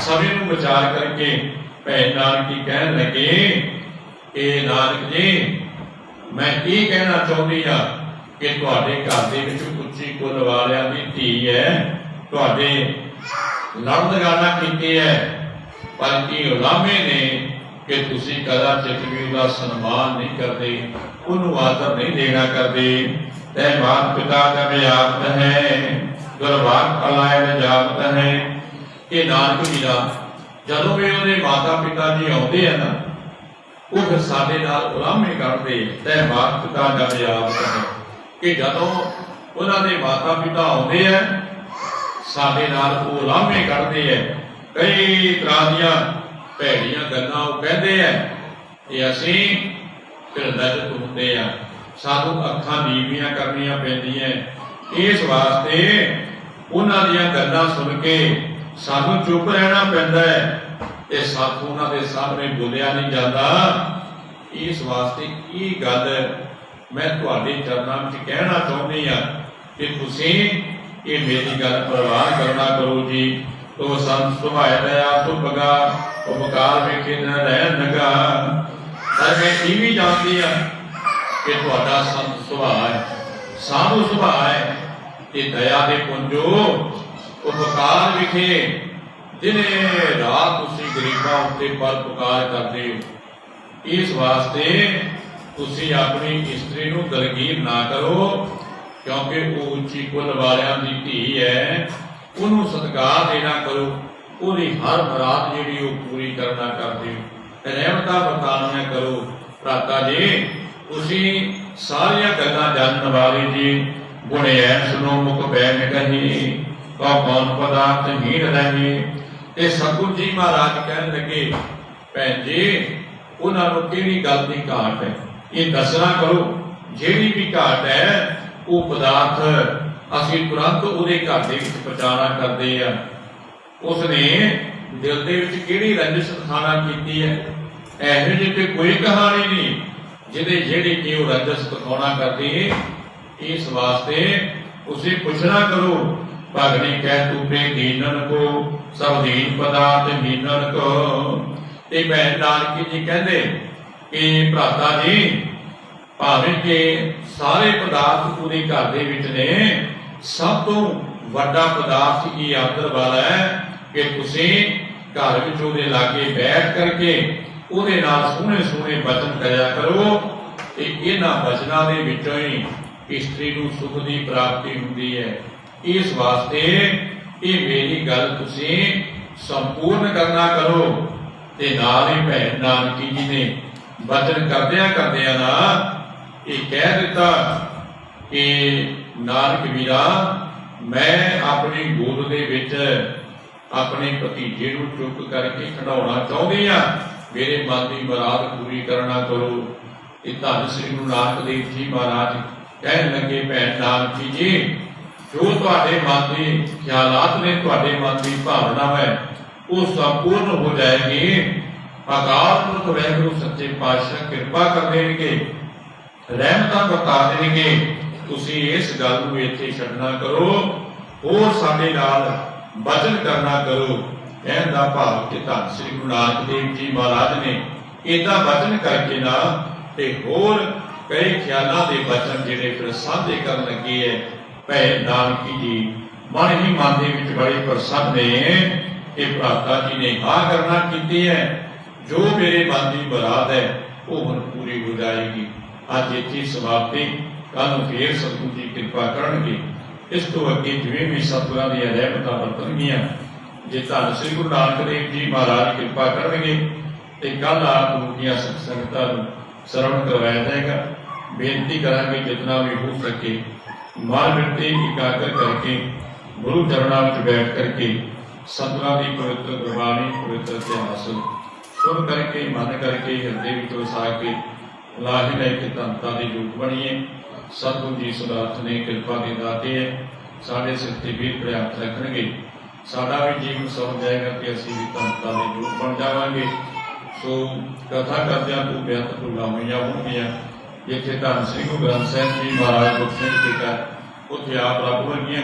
समय नूं विचार करके भैन नानकी कहन लगे कि नानक जी मैं ये कहना चाहुंदी हां कि तुहाडे घर दे विच उच्ची कुल वालियां दी धी है, तुहाडे लड़न गाना कीती है, पर की उलामे ने कि तुसी कदाचित भी उसका सन्मान नहीं करते, उन्होंने आदर नहीं देना करते। तै मात पिता का व्याप्त है दुर्भाग फलायन जापत है। कि नानक वीरा जदों भी उहदे माता पिता जी आउंदे हैं ना वो फिर साडे नाल उलामे करदे। तै मात पिता का व्याप्त है कि जदों उन्हां दे माता पिता आउंदे हैं साडे नाल वो उलामे करदे है। कई तरह दीआं भैड़ियां गल्लां वो कहदे है कि असीं फिर लज्जत हुंदे आ, सानूं अखां नीवियां करनियां पैंदियां। इस वास्ते उन्हां दीआं गल्लां सुन के सानूं चुप रहना पैंदा है ते साथों उन्हां दे सामने बोलिया नहीं जाता। इस वास्ते ये गल मैं तुहाडे चरनां विच कहना चाहुंदी हां कि तुसीं ये मेरी गल परवाह करना करो जी। तो संत सुभाए दया सुभगा उपकार वेखे न रहन लगा। पर मैं ये भी जानती हाँ कि तुहाडा संत सुभाव है, साधु सुभाव है कि दया दे पुंजो उपकार विखे दिने रात तुसीं गरीबां उत्ते परोपकार करदे हो। इस वास्ते तुसीं अपनी इस्त्री नूं दलगीर ना करो, क्योंकि वो उच्ची कुल वालियां दी धी है, उन्होंने सत्कार देना करो, पूरी हर मुराद जिहड़ी वो पूरी करना कर दिओ। रहमतां बरतानियां करो। भ्राता जी तुसीं सारियां गल्लां जानन वाले जी, गुणे सुनो मुख बैन कही तो कौन पदार्थ हीन रहे। ते सतगुरु जी महाराज कहन लगे भैन जी उन्होंने किहड़ी गल की घाट है ये दसना करो। जिहड़ी भी घाट है वो पदार्थ असीं तुरंत उहदे घर दे विच पहुंचाना करदे आ। उसने दिल दे विच किहड़ी रंजिश दिखाना कीती है, इहो जी ते कोई कहानी नहीं जिहदे जिहड़ी कि वो रंजिश दिखाउणा करदी। इस वास्ते उसे पूछना करो भगनी कह तूपे दीनन को सब दीन पदार्थ मीनन को। ते भैन नानकी जी कहते कि भ्राता जी भावें कि सारे पदार्थ पूरे घर दे विच ने, सब तो वड्डा पदार्थ ये आदर वाला है कि तुसीं घर विच उहदे लागे बैठ करके उहदे नाल सोहणे सोहणे वचन करया करो। ते इन्हां वचनां दे विचों ही इस्त्री नूं सुख दी प्राप्ति हुंदी है। इस वास्ते ये मेरी गल तुसीं संपूर्ण करना करो। ते नाल ही भैन नानकी जी ने बचन करदिया ना ये कह दिता कि नानक वीरा मैं अपनी गोद दे विच अपने भतीजे नूं चुप करके खिडाउणा चाहुंदी हां, मेरे मन की मुराद पूरी करना करो। ये धन श्री गुरु नानक देव जी महाराज कहन लगे, भैन नानकी जी जो तुहाडे मन के ख्यालात ने, तुहाडे मन की भावना है वो संपूर्ण हो जाएगी। अकाल पुरख वाहिगुरू सच्चे पातशाह किरपा कर देंगे, रहमतां बता देंगे। तुसी इस गल नूं इत्थे छड्डना करो, होर साडे नाल वचन करना करो। कहण दा भाव कि धन श्री गुरु नानक देव जी महाराज ने इदा वचन करके ना ते होर कई ख्यालां दे वचन जिहड़े फिर साझे करन लगे है। भैन नानकी जी मन ही मन दे विच बड़े प्रसन्न ने कि भ्राता जी ने हाँ करना कीती है, जो मेरे मन की मुराद है वो हुण पूरी हो जाएगी। अज इत्थे समाप्ति, कल फिर सतगुरु जी कृपा करनगे। इस तो अगे जिवें भी सतगुरां दी रहमतां वरतणगीਆਂ, जे धन श्री गुरु नानक देव जी महाराज कृपा करनगे ते कल आप गुरु ਦੀਆਂ संगतां नूं श्रवण करवाया जाएगा। बेनती करांगे जितना भी हो सके मन बिरते एकाग्र करके गुरु चरणों में बैठ करके सतगुरां दी पवित्र गुरबाणी, पवित्र इतिहास सुन करके मन करके हृदय विच वसा के लाही लै के धनता दे रूप बणीए। सतगुरु जी सदार्थ ने कृपा के दाते है, साढ़े सिर ते वीर प्रयास रखणगे, साडा भी जीवन सवर जाएगा कि असीं भी धनता दे रूप बन जावांगे। सो कथा करदिआं तू बेअंत भुलां होईआं होणगीआं। जिथे धन श्री गुरु ग्रंथ साहिब जी महाराज गुरसिंह जी का उत्थे आप रब वर्गियां